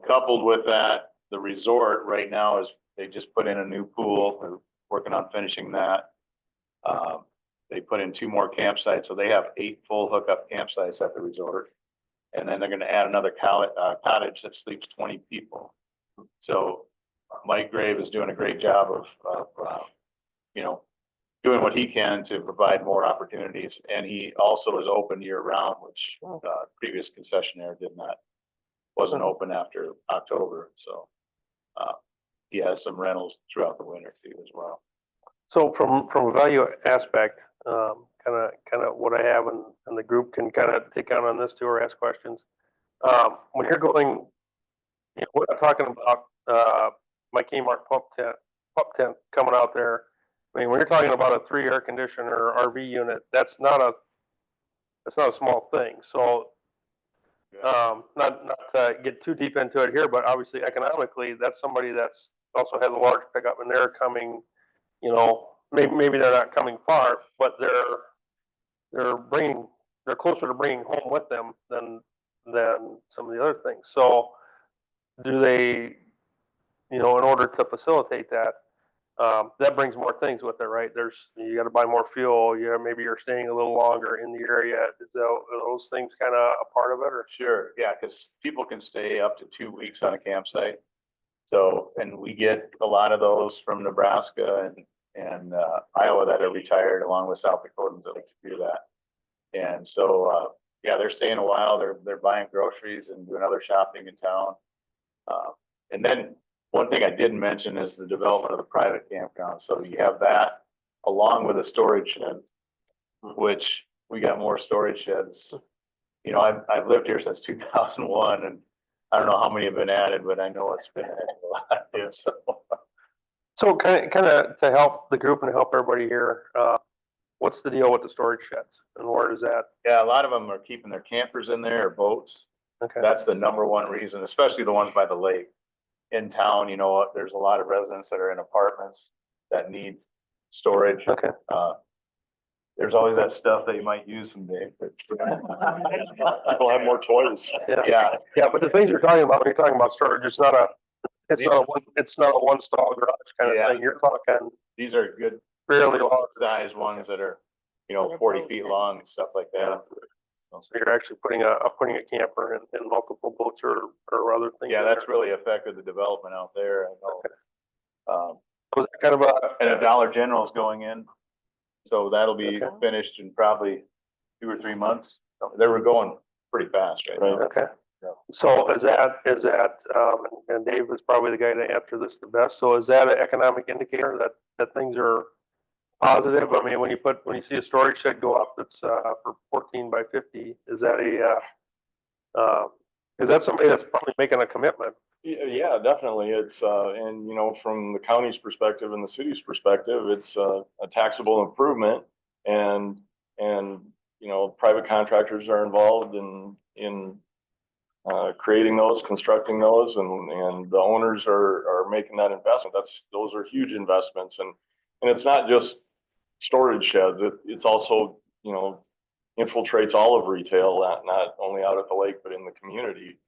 coupled with that, the resort right now is they just put in a new pool. They're working on finishing that. They put in 2 more campsites. So they have 8 full hookup campsites at the resort. And then they're going to add another cottage that sleeps 20 people. So Mike Grave is doing a great job of doing what he can to provide more opportunities. And he also is open year round, which previous concessionaire wasn't open after October. So he has some rentals throughout the winter too as well. So from a value aspect, kind of what I have and the group can kind of take on this too or ask questions. When you're going, we're not talking about my Kmart pup tent coming out there. I mean, when you're talking about a 3 air conditioner RV unit, that's not a small thing. So not to get too deep into it here, but obviously economically, that's somebody that's also has a large pickup and they're coming, maybe they're not coming far, but they're closer to bringing home with them than some of the other things. So do they, in order to facilitate that, that brings more things with it, right? You got to buy more fuel. Maybe you're staying a little longer in the area. Are those things kind of a part of it, or? Sure, yeah, because people can stay up to 2 weeks on a campsite. So, and we get a lot of those from Nebraska and Iowa that are retired, along with South Dakotans that like to do that. And so, they're staying a while. They're buying groceries and doing other shopping in town. And then one thing I didn't mention is the development of the private campground. So you have that along with a storage shed, which we got more storage sheds. I've lived here since 2001, and I don't know how many have been added, but I know it's been added a lot. So kind of to help the group and to help everybody here, what's the deal with the storage sheds and where is that? Yeah, a lot of them are keeping their campers in there or boats. Okay, That's the number one reason, especially the ones by the lake. In town, you know, there's a lot of residents that are in apartments that need storage. okay. There's always that stuff that you might use someday. People have more toys. Yeah, Yeah, but the things you're talking about, when you're talking about storage, it's not a one stall garage kind of Yeah. thing. You're talking these are good fairly large. size ones that are, you know, 40 feet long and stuff like that. So you're actually putting a camper in multiple boats or other things. Yeah, in that's there. really affected the development out there. I know. Was that kind of And a Dollar General is going in. So that'll be Okay. finished in probably 2 or 3 months. They were going pretty fast right now. okay. Yeah. So is that, and Dave is probably the guy to answer this the best. So is that an economic indicator that things are positive? I mean, when you see a storage shed go up, that's, for 14 by 50, is that is that somebody that's probably making a commitment? Yeah, definitely. It's, and you know, from the county's perspective and the city's perspective, it's a taxable improvement and, you know, private contractors are involved in creating those, constructing those, and the owners are making that investment. Those are huge investments. And it's not just storage sheds. It's also, you know, infiltrates all of retail, not only out at the lake, but in the community.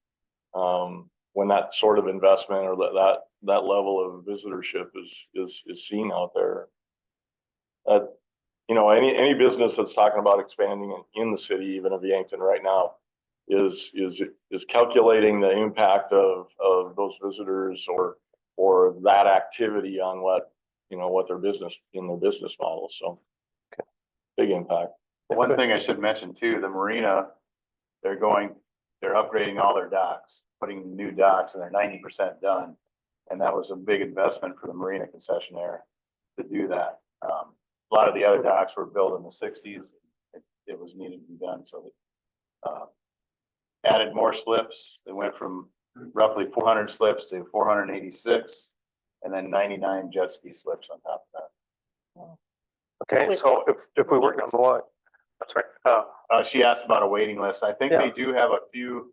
When that sort of investment or that level of visitorship is seen out there. You know, any business that's talking about expanding in the city, even of Yankton right now, is calculating the impact of those visitors or that activity on what their business model. So big impact. One thing I should mention too, the marina, they're upgrading all their docks, putting new docks, and they're 90% done. And that was a big investment for the marina concessionaire to do that. A lot of the other docks were built in the 60s. It was needed to be done. So they added more slips. They went from roughly 400 slips to 486, and then 99 jet ski slips on top of that. Okay, so if we work down the line, that's right. She asked about a waiting list. I think Yeah. they do have a few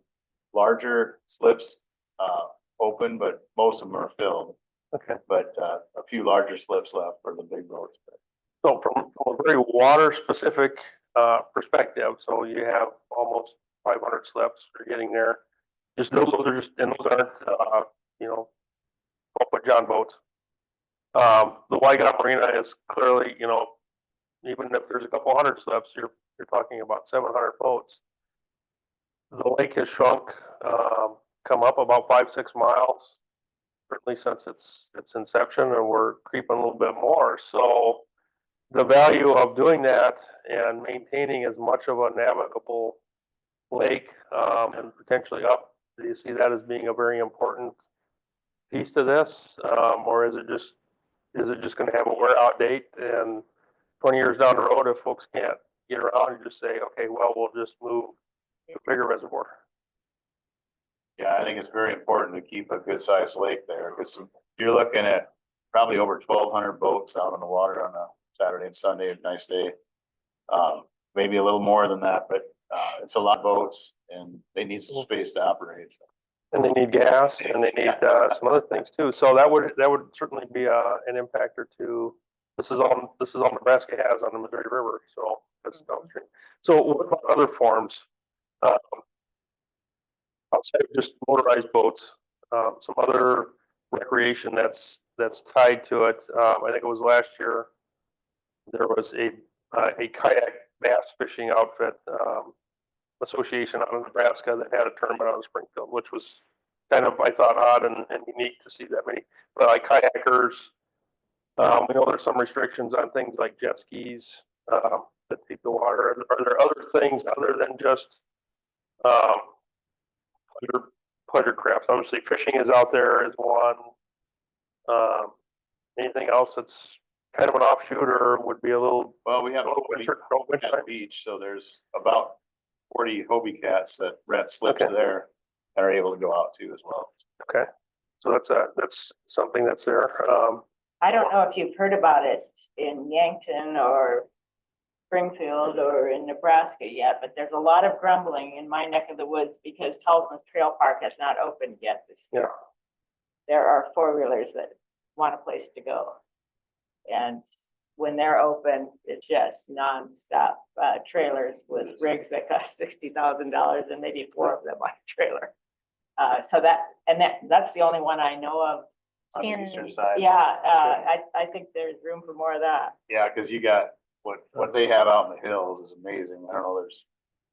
larger slips open, but most of them are filled. Okay. But a few larger slips left for the big boats. So from a very water specific perspective, so you have almost 500 slips. You're getting there. Just those are just, and those aren't 12-foot John boats. The Wygott Marina is clearly, even if there's a couple hundred slips, you're talking about 700 boats. The lake has shrunk, come up about 5-6 miles, certainly since its inception, and we're creeping a little bit more. So the value of doing that and maintaining as much of a navigable lake, and potentially up, do you see that as being a very important piece to this? Or is it just going to have a wear out date, and 20 years down the road, if folks can't get around, you just say, okay, well, we'll just move to a bigger reservoir? Yeah, I think it's very important to keep a good sized lake there, because you're looking at probably over 1,200 boats out on the water on a Saturday and Sunday, a nice day. Maybe a little more than that, but it's a lot of boats and they need some space to operate. So. And they need gas, and they need some other things too. So that would certainly be an impactor to. This is all Nebraska has on the Missouri River, so that's downstream. So what about other forms outside of just motorized boats? Some other recreation that's tied to it. I think it was last year. There was a kayak bass fishing outfit association out of Nebraska that had a tournament out of Springfield, which was kind of, I thought, odd and unique to see that many. But like kayakers, we know there's some restrictions on things like jet skis that take the water. Are there other things other than just pleasure crafts? Obviously, fishing is out there as one. Anything else that's kind of an offshoot or would be a little? Well, we have a winter beach, so there's about 40 Hobie cats that rent slips Okay. there that are able to go out to as well. Okay, so that's something that's there. I don't know if you've heard about it in Yankton or Springfield or in Nebraska yet, but there's a lot of grumbling in my neck of the woods because Talisman's Trail Park has not opened yet this year. There are four-wheelers that want a place to go. And when they're open, it's just nonstop trailers with rigs that cost $60,000 and maybe 4 of them on a trailer. So that's the only one I know of. On the Stan, eastern side. Yeah, I think there's room for more of that. Yeah, cause you got, what they have out in the hills is amazing. I don't know, there's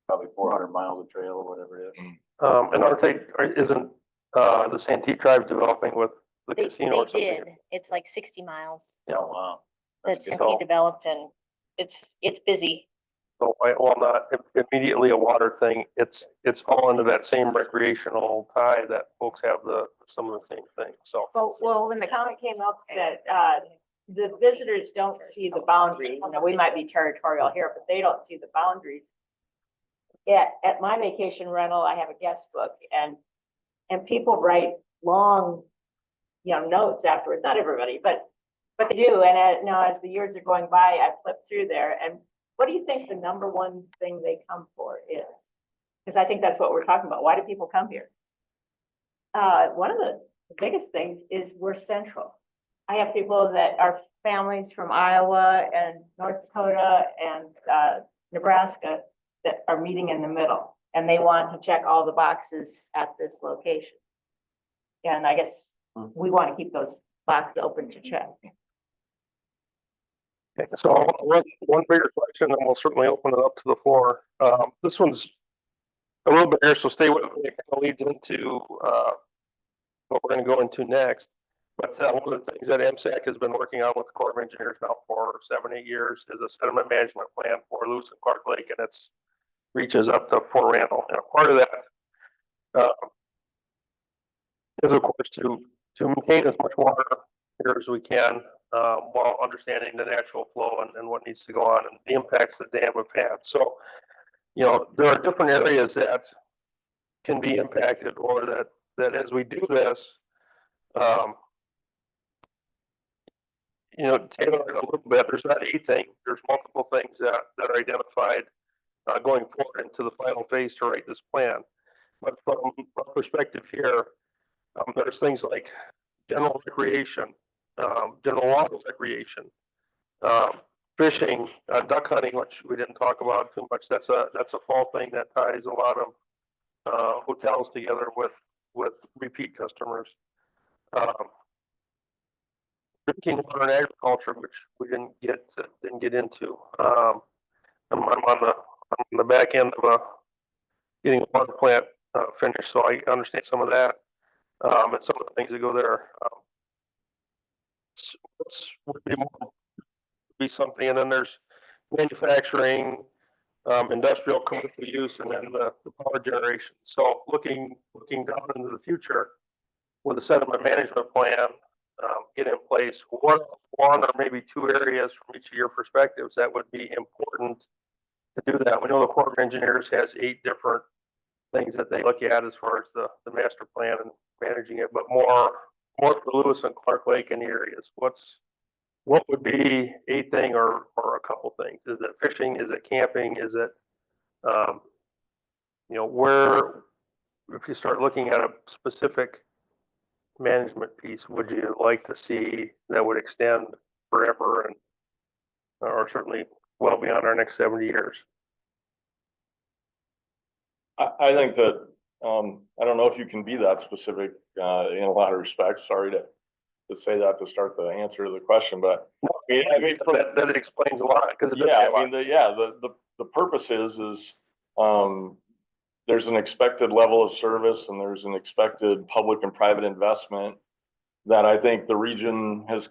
probably 400 miles of trail or whatever it is. And aren't they, isn't, the Santee tribe developing with the casino or they something? did. It's like 60 miles Oh, wow. that That's good. Santee developed, and it's busy. So, well, not immediately a water thing, it's all into that same recreational tie that folks have some of the same things, so. Well, when the comment came up that, the visitors don't see the boundaries, you know, we might be territorial here, but they don't see the boundaries. At my vacation rental, I have a guest book and people write long, notes afterwards, not everybody, but they do. And now as the years are going by, I flip through there, and what do you think the number one thing they come for is? Because I think that's what we're talking about. Why do people come here? One of the biggest things is we're central. I have people that are families from Iowa and North Dakota and Nebraska that are meeting in the middle, and they want to check all the boxes at this location. And I guess we want to keep those boxes open to check. Okay, so one bigger question, and we'll certainly open it up to the floor. This one's a little bit here, so stay with me. It kind of leads into what we're going to go into next. But one of the things that MSAC has been working on with the Corps of Engineers now for 7-8 years is a sediment management plan for Lewis and Clark Lake, and it's reaches up to Fort Randall. And a part of that is, of course, to maintain as much water here as we can, while understanding the natural flow and what needs to go on and the impacts the dam have had. So, there are different areas that can be impacted, or that as we do this, tailor it a little bit. There's not a thing. There's multiple things that are identified going forward into the final phase to write this plan. But from our perspective here, there's things like general recreation, general water recreation, fishing, duck hunting, which we didn't talk about too much. That's a fall thing that ties a lot of hotels together with repeat customers. Drinking water and agriculture, which we didn't get into. I'm on the back end of getting a water plant finished, so I understand some of that, and some of the things that go there. This would be something, and then there's manufacturing, industrial, commercial use, and then the power generation. So looking down into the future with a sediment management plan get in place, one or maybe 2 areas from each of your perspectives that would be important to do that. We know the Corps of Engineers has 8 different things that they look at as far as the master plan and managing it, but more for Lewis and Clark Lake in the areas. What would be a thing or a couple things? Is it fishing? Is it camping? Is it, where, if you start looking at a specific management piece, would you like to see that would extend forever and, or certainly well beyond our next 70 years? I think that, I don't know if you can be that specific in a lot of respects. Sorry to say that to start the answer to the question, but I mean that explains a lot, because the purpose is there's an expected level of service and there's an expected public and private investment that I think the region has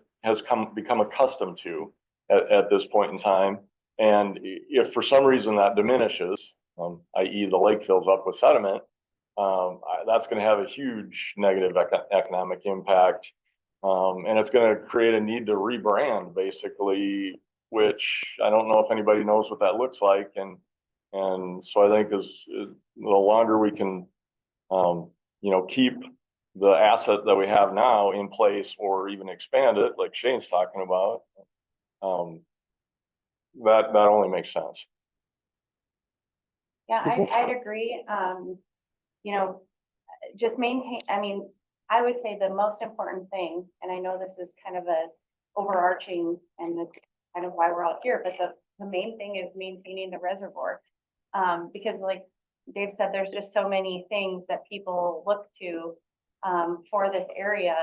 become accustomed to at this point in time. And if for some reason that diminishes, i.e. the lake fills up with sediment, that's going to have a huge negative economic impact. And it's going to create a need to rebrand, basically, which I don't know if anybody knows what that looks like. And so I think as the longer we can, keep the asset that we have now in place or even expand it, like Shane's talking about, that only makes sense. Yeah, I'd agree. You know, just maintain, I mean, I would say the most important thing, and I know this is kind of a overarching, and it's kind of why we're out here, but the main thing is maintaining the reservoir. Because like Dave said, there's just so many things that people look to for this area.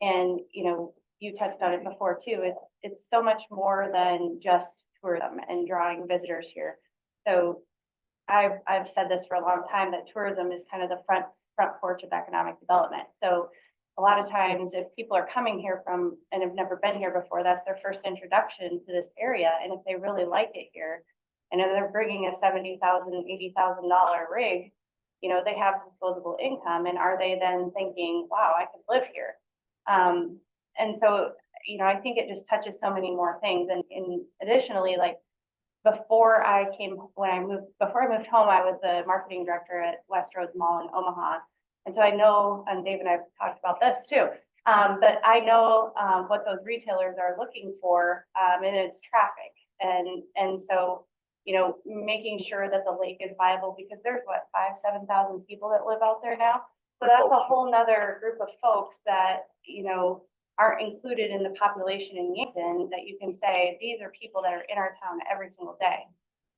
And, you know, you touched on it before too. It's so much more than just tourism and drawing visitors here. So I've said this for a long time, that tourism is kind of the front porch of economic development. So a lot of times if people are coming here from and have never been here before, that's their first introduction to this area. And if they really like it here, and if they're bringing a $70,000, $80,000 rig, you know, they have disposable income. And are they then thinking, wow, I could live here? And so, you know, I think it just touches so many more things. And additionally, like before I moved home, I was the marketing director at Westroads Mall in Omaha. And so I know, and Dave and I've talked about this too, but I know what those retailers are looking for, and it's traffic. And so, you know, making sure that the lake is viable, because there's what, 5,000-7,000 people that live out there now. So that's a whole nother group of folks that, you know, aren't included in the population in Yankton, that you can say, these are people that are in our town every single day.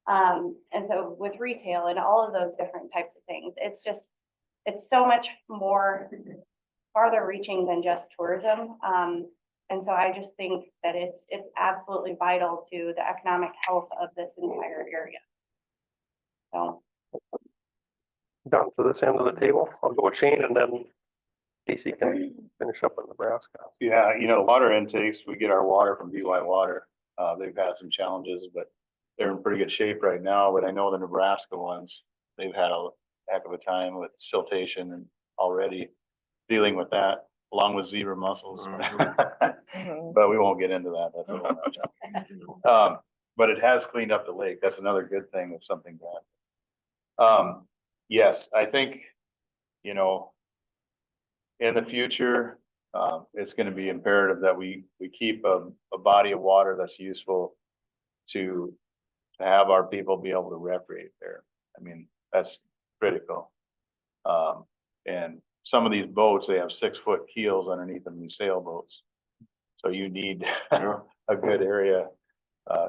And so with retail and all of those different types of things, it's so much more farther reaching than just tourism. And so I just think that it's absolutely vital to the economic health of this entire area. So. Down to this end of the table, I'll go with Shane, and then Casey can finish up in Nebraska. Yeah, you know, water intakes, we get our water from BY Water. They've had some challenges, but they're in pretty good shape right now. But I know the Nebraska ones, they've had a heck of a time with siltation and already dealing with that, along with zebra mussels. But we won't get into that. That's a whole nother. But it has cleaned up the lake. That's another good thing if something bad. Yes, I think, you know, in the future, it's going to be imperative that we keep a body of water that's useful to have our people be able to recreate there. I mean, that's critical. And some of these boats, they have 6-foot keels underneath them, these sailboats. So you need a good area,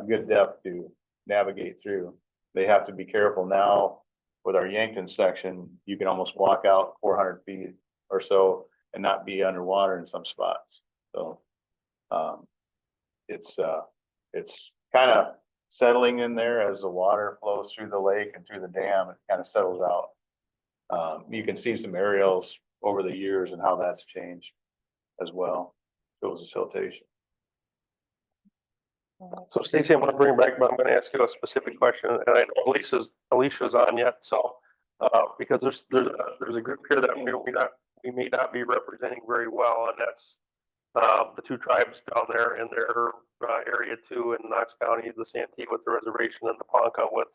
good depth to navigate through. They have to be careful now with our Yankton section. You can almost walk out 400 feet or so and not be underwater in some spots. So it's kind of settling in there as the water flows through the lake and through the dam. It kind of settles out. You can see some aerials over the years and how that's changed as well. Shows the siltation. So Stacy, I'm going to bring it back, but I'm going to ask you a specific question, and I know Alicia's on yet. So because there's a group here that we may not be representing very well, and that's the two tribes down there in their area too, in Knox County, the Santee with the reservation, and the Ponca with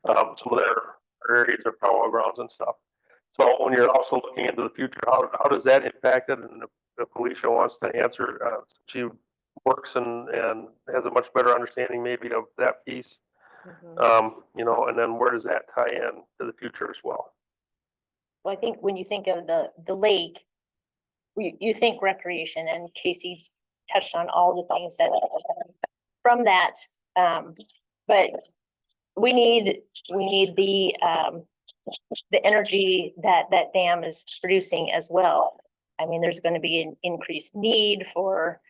some of their areas of power grounds and stuff. So when you're also looking into the future, how does that impact it? And if Alicia wants to answer, she works and has a much better understanding maybe of that piece, you know, and then where does that tie in to the future as well? Well, I think when you think of the lake, you think recreation, and Casey touched on all the things that from that, but we need the energy that dam is producing as well. I mean, there's going to be an increased need for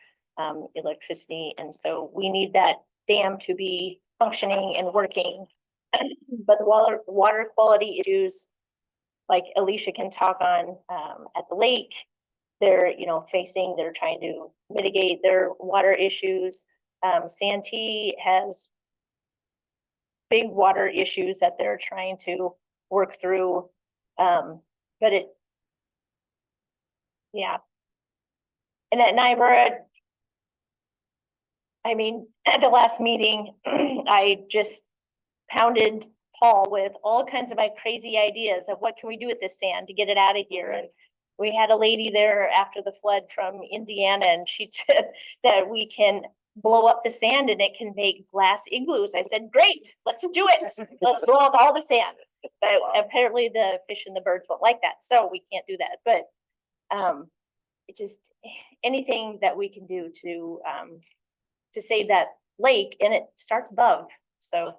electricity, and so we need that dam to be functioning and working. But the water quality issues, like Alicia can talk on at the lake, they're trying to mitigate their water issues. Santee has big water issues that they're trying to work through, but and at Niobrara, I mean, at the last meeting, I just pounded Paul with all kinds of my crazy ideas of what can we do with this sand to get it out of here. And We had a lady there after the flood from Indiana, and she said that we can blow up the sand and it can make glass igloos. I said, great, let's do it. Let's blow up all the sand. But apparently the fish and the birds won't like that, so we can't do that. But it just, anything that we can do to save that lake, and it starts above, so.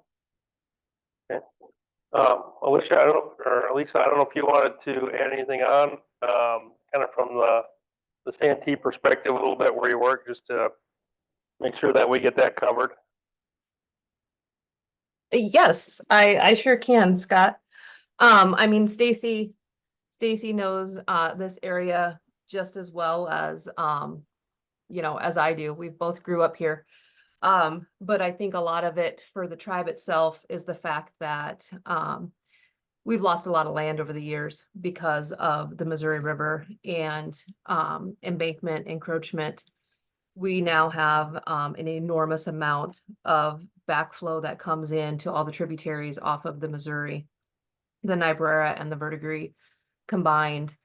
Alicia, I don't, or Lisa, I don't know if you wanted to add anything on, kind of from the Santee perspective a little bit where you work, just to make sure that we get that covered. Yes, I sure can, Scott. I mean, Stacy knows this area just as well as as I do. We both grew up here. But I think a lot of it for the tribe itself is the fact that we've lost a lot of land over the years because of the Missouri River and embankment encroachment. We now have an enormous amount of backflow that comes into all the tributaries off of the Missouri, the Niobrara and the Verdigris combined.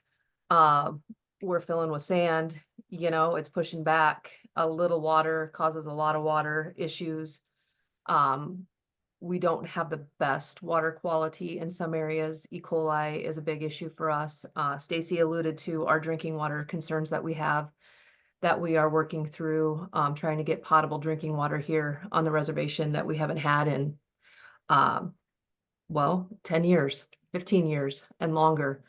We're filling with sand, it's pushing back. A little water causes a lot of water issues. We don't have the best water quality in some areas. E. coli is a big issue for us. Stacy alluded to our drinking water concerns that we have, that we are working through, trying to get potable drinking water here on the reservation that we haven't had in, 10 years, 15 years and longer,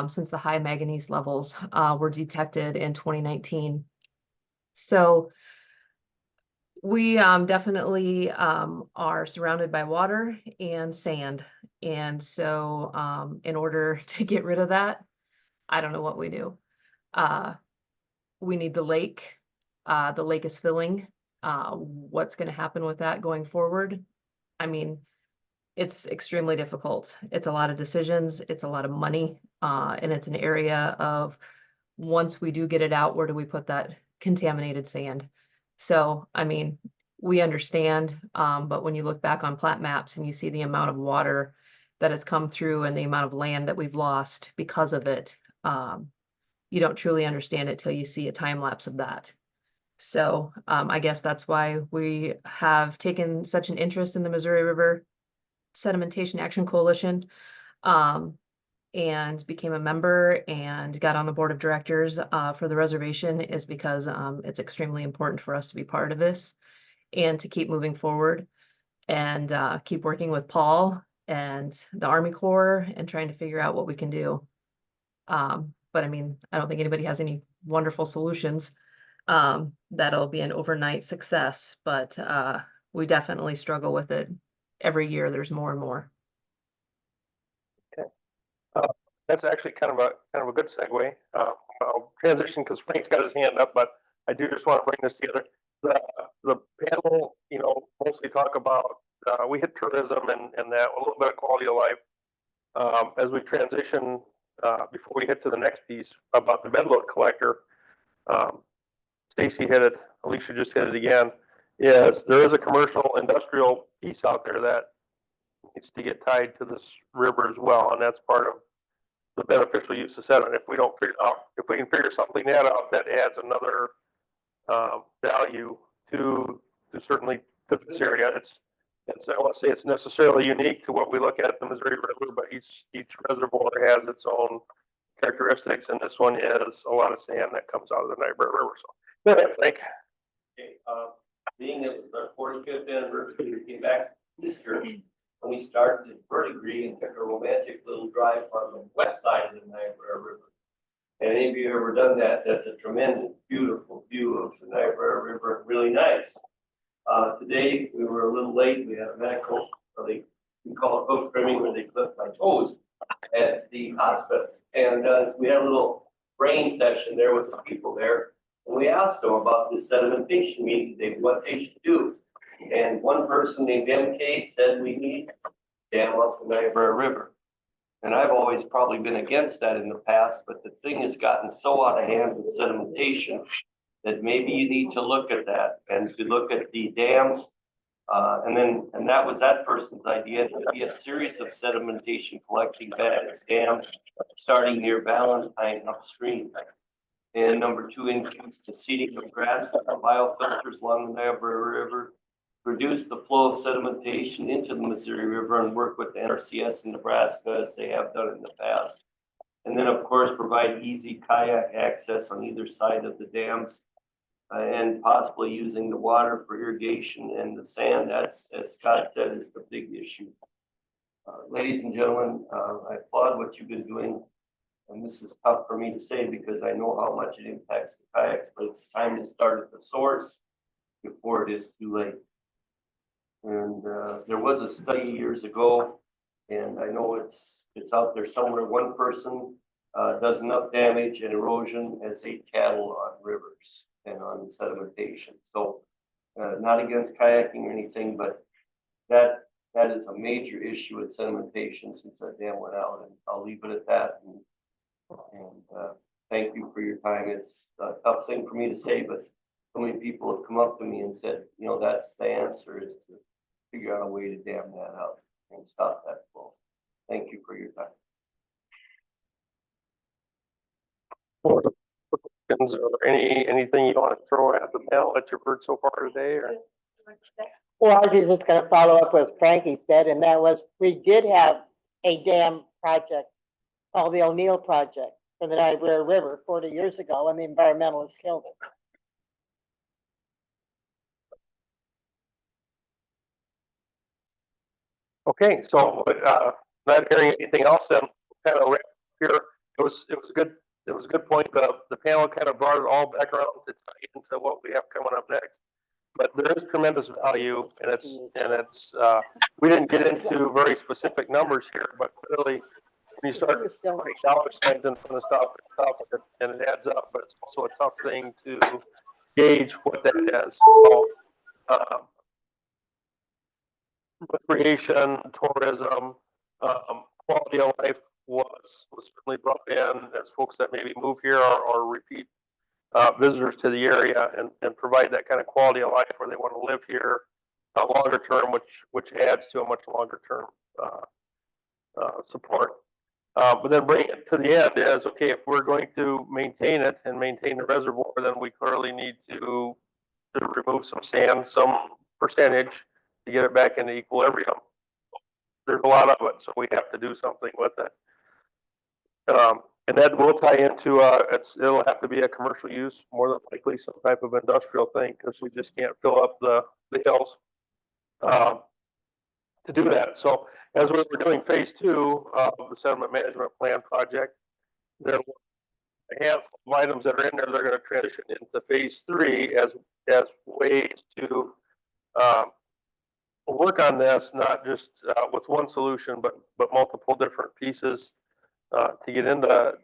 since the high manganese levels were detected in 2019. So we definitely are surrounded by water and sand. And so in order to get rid of that, I don't know what we do. We need the lake. The lake is filling. What's going to happen with that going forward? I mean, it's extremely difficult. It's a lot of decisions. It's a lot of money. And it's an area of, once we do get it out, where do we put that contaminated sand? So, I mean, we understand, but when you look back on plat maps and you see the amount of water that has come through and the amount of land that we've lost because of it, you don't truly understand it till you see a time lapse of that. So I guess that's why we have taken such an interest in the Missouri River Sedimentation Action Coalition, and became a member and got on the board of directors for the reservation, is because it's extremely important for us to be part of this and to keep moving forward and keep working with Paul and the Army Corps and trying to figure out what we can do. But I mean, I don't think anybody has any wonderful solutions that'll be an overnight success, but we definitely struggle with it. Every year there's more and more. That's actually kind of a good segue. I'll transition because Frank's got his hand up, but I do just want to bring this together. The panel, mostly talk about, we hit tourism and that, a little bit of quality of life. As we transition, before we hit to the next piece about the bedload collector, Stacy hit it, Alicia just hit it again, is there is a commercial industrial piece out there that needs to get tied to this river as well, and that's part of the beneficial use of sediment. If we can figure something out, that adds another value to certainly to this area. It's I don't want to say it's necessarily unique to what we look at the Missouri River, but each reservoir has its own characteristics, and this one is a lot of sand that comes out of the Niobrara River. So, go ahead, Frank. Okay, being it was our 45th anniversary, we came back this year, and we started in Verdigris and took a romantic little drive on the west side of the Niobrara River. And any of you ever done that, that's a tremendous, beautiful view of the Niobrara River, really nice. Today, we were a little late. We had a medical, we call it hook trimming, where they clip my toes at the hospital. And we had a little brain session there with some people there. And we asked them about the sedimentation meeting, what they should do. And one person named MK said we need to dam up the Niobrara River. And I've always probably been against that in the past, but the thing has gotten so out of hand with sedimentation that maybe you need to look at that and to look at the dams And that was that person's idea, to be a series of sedimentation collecting beds, dams, starting near Valentine upstream. And number two, increase the seeding of grass biofilters along the Niobrara River, reduce the flow of sedimentation into the Missouri River, and work with the NRCS in Nebraska as they have done in the past. And then, of course, provide easy kayak access on either side of the dams, and possibly using the water for irrigation, and the sand, that's, as Scott said, is the big issue. Ladies and gentlemen, I applaud what you've been doing. And this is tough for me to say because I know how much it impacts the kayaks, but it's time to start at the source before it is too late. And there was a study years ago, and I know it's out there somewhere. One person does enough damage and erosion as 8 cattle on rivers and on sedimentation. So not against kayaking or anything, but that is a major issue with sedimentation since that dam went out, and I'll leave it at that. And thank you for your time. It's a tough thing for me to say, but so many people have come up to me and said, you know, that's the answer, is to figure out a way to dam that up and stop that flow. Thank you for your time. Or anything you want to throw at the panel that you've heard so far today, or? Well, I was just gonna follow up what Frankie said, and that was, we did have a dam project called the O'Neill Project for the Niobrara River 40 years ago, and the environmentalists killed it. Okay, so not hearing anything else, then kind of wrap up here. It was a good point. The panel kind of brought it all back around to tie into what we have coming up next. But there is tremendous value, and it's we didn't get into very specific numbers here, but clearly when you start putting dollar signs in front of stuff, it's tough, and it adds up. But it's also a tough thing to gauge what that is. So recreation, tourism, quality of life was certainly brought in as folks that maybe move here or repeat visitors to the area, and provide that kind of quality of life where they want to live here longer term, which adds to a much longer term support. But then bring it to the end is, okay, if we're going to maintain it and maintain the reservoir, then we clearly need to remove some sand, some percentage, to get it back into equilibrium. There's a lot of it, so we have to do something with it. And that will tie into, it'll have to be a commercial use, more than likely some type of industrial thing, because we just can't fill up the hills to do that. So as we were doing phase 2 of the sediment management plan project, there were a handful of items that are in there that are going to transition into phase 3 as ways to work on this, not just with one solution, but multiple different pieces to get into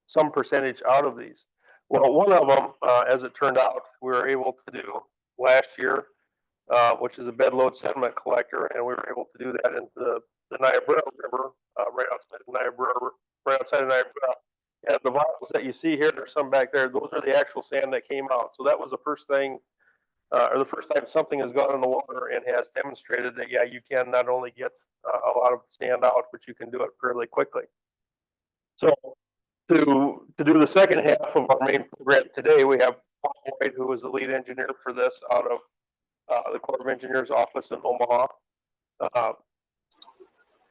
some percentage out of these. Well, one of them, as it turned out, we were able to do last year, which is a bedload sediment collector, and we were able to do that in the Niobrara River, right outside of Niobrara. And the vials that you see here, there's some back there, those are the actual sand that came out. So that was the first thing, or the first time something has gone in the water and has demonstrated that, yeah, you can not only get a lot of sand out, but you can do it fairly quickly. So to do the second half of our main program today, we have Paul White, who is the lead engineer for this out of the Corps of Engineers office in Omaha.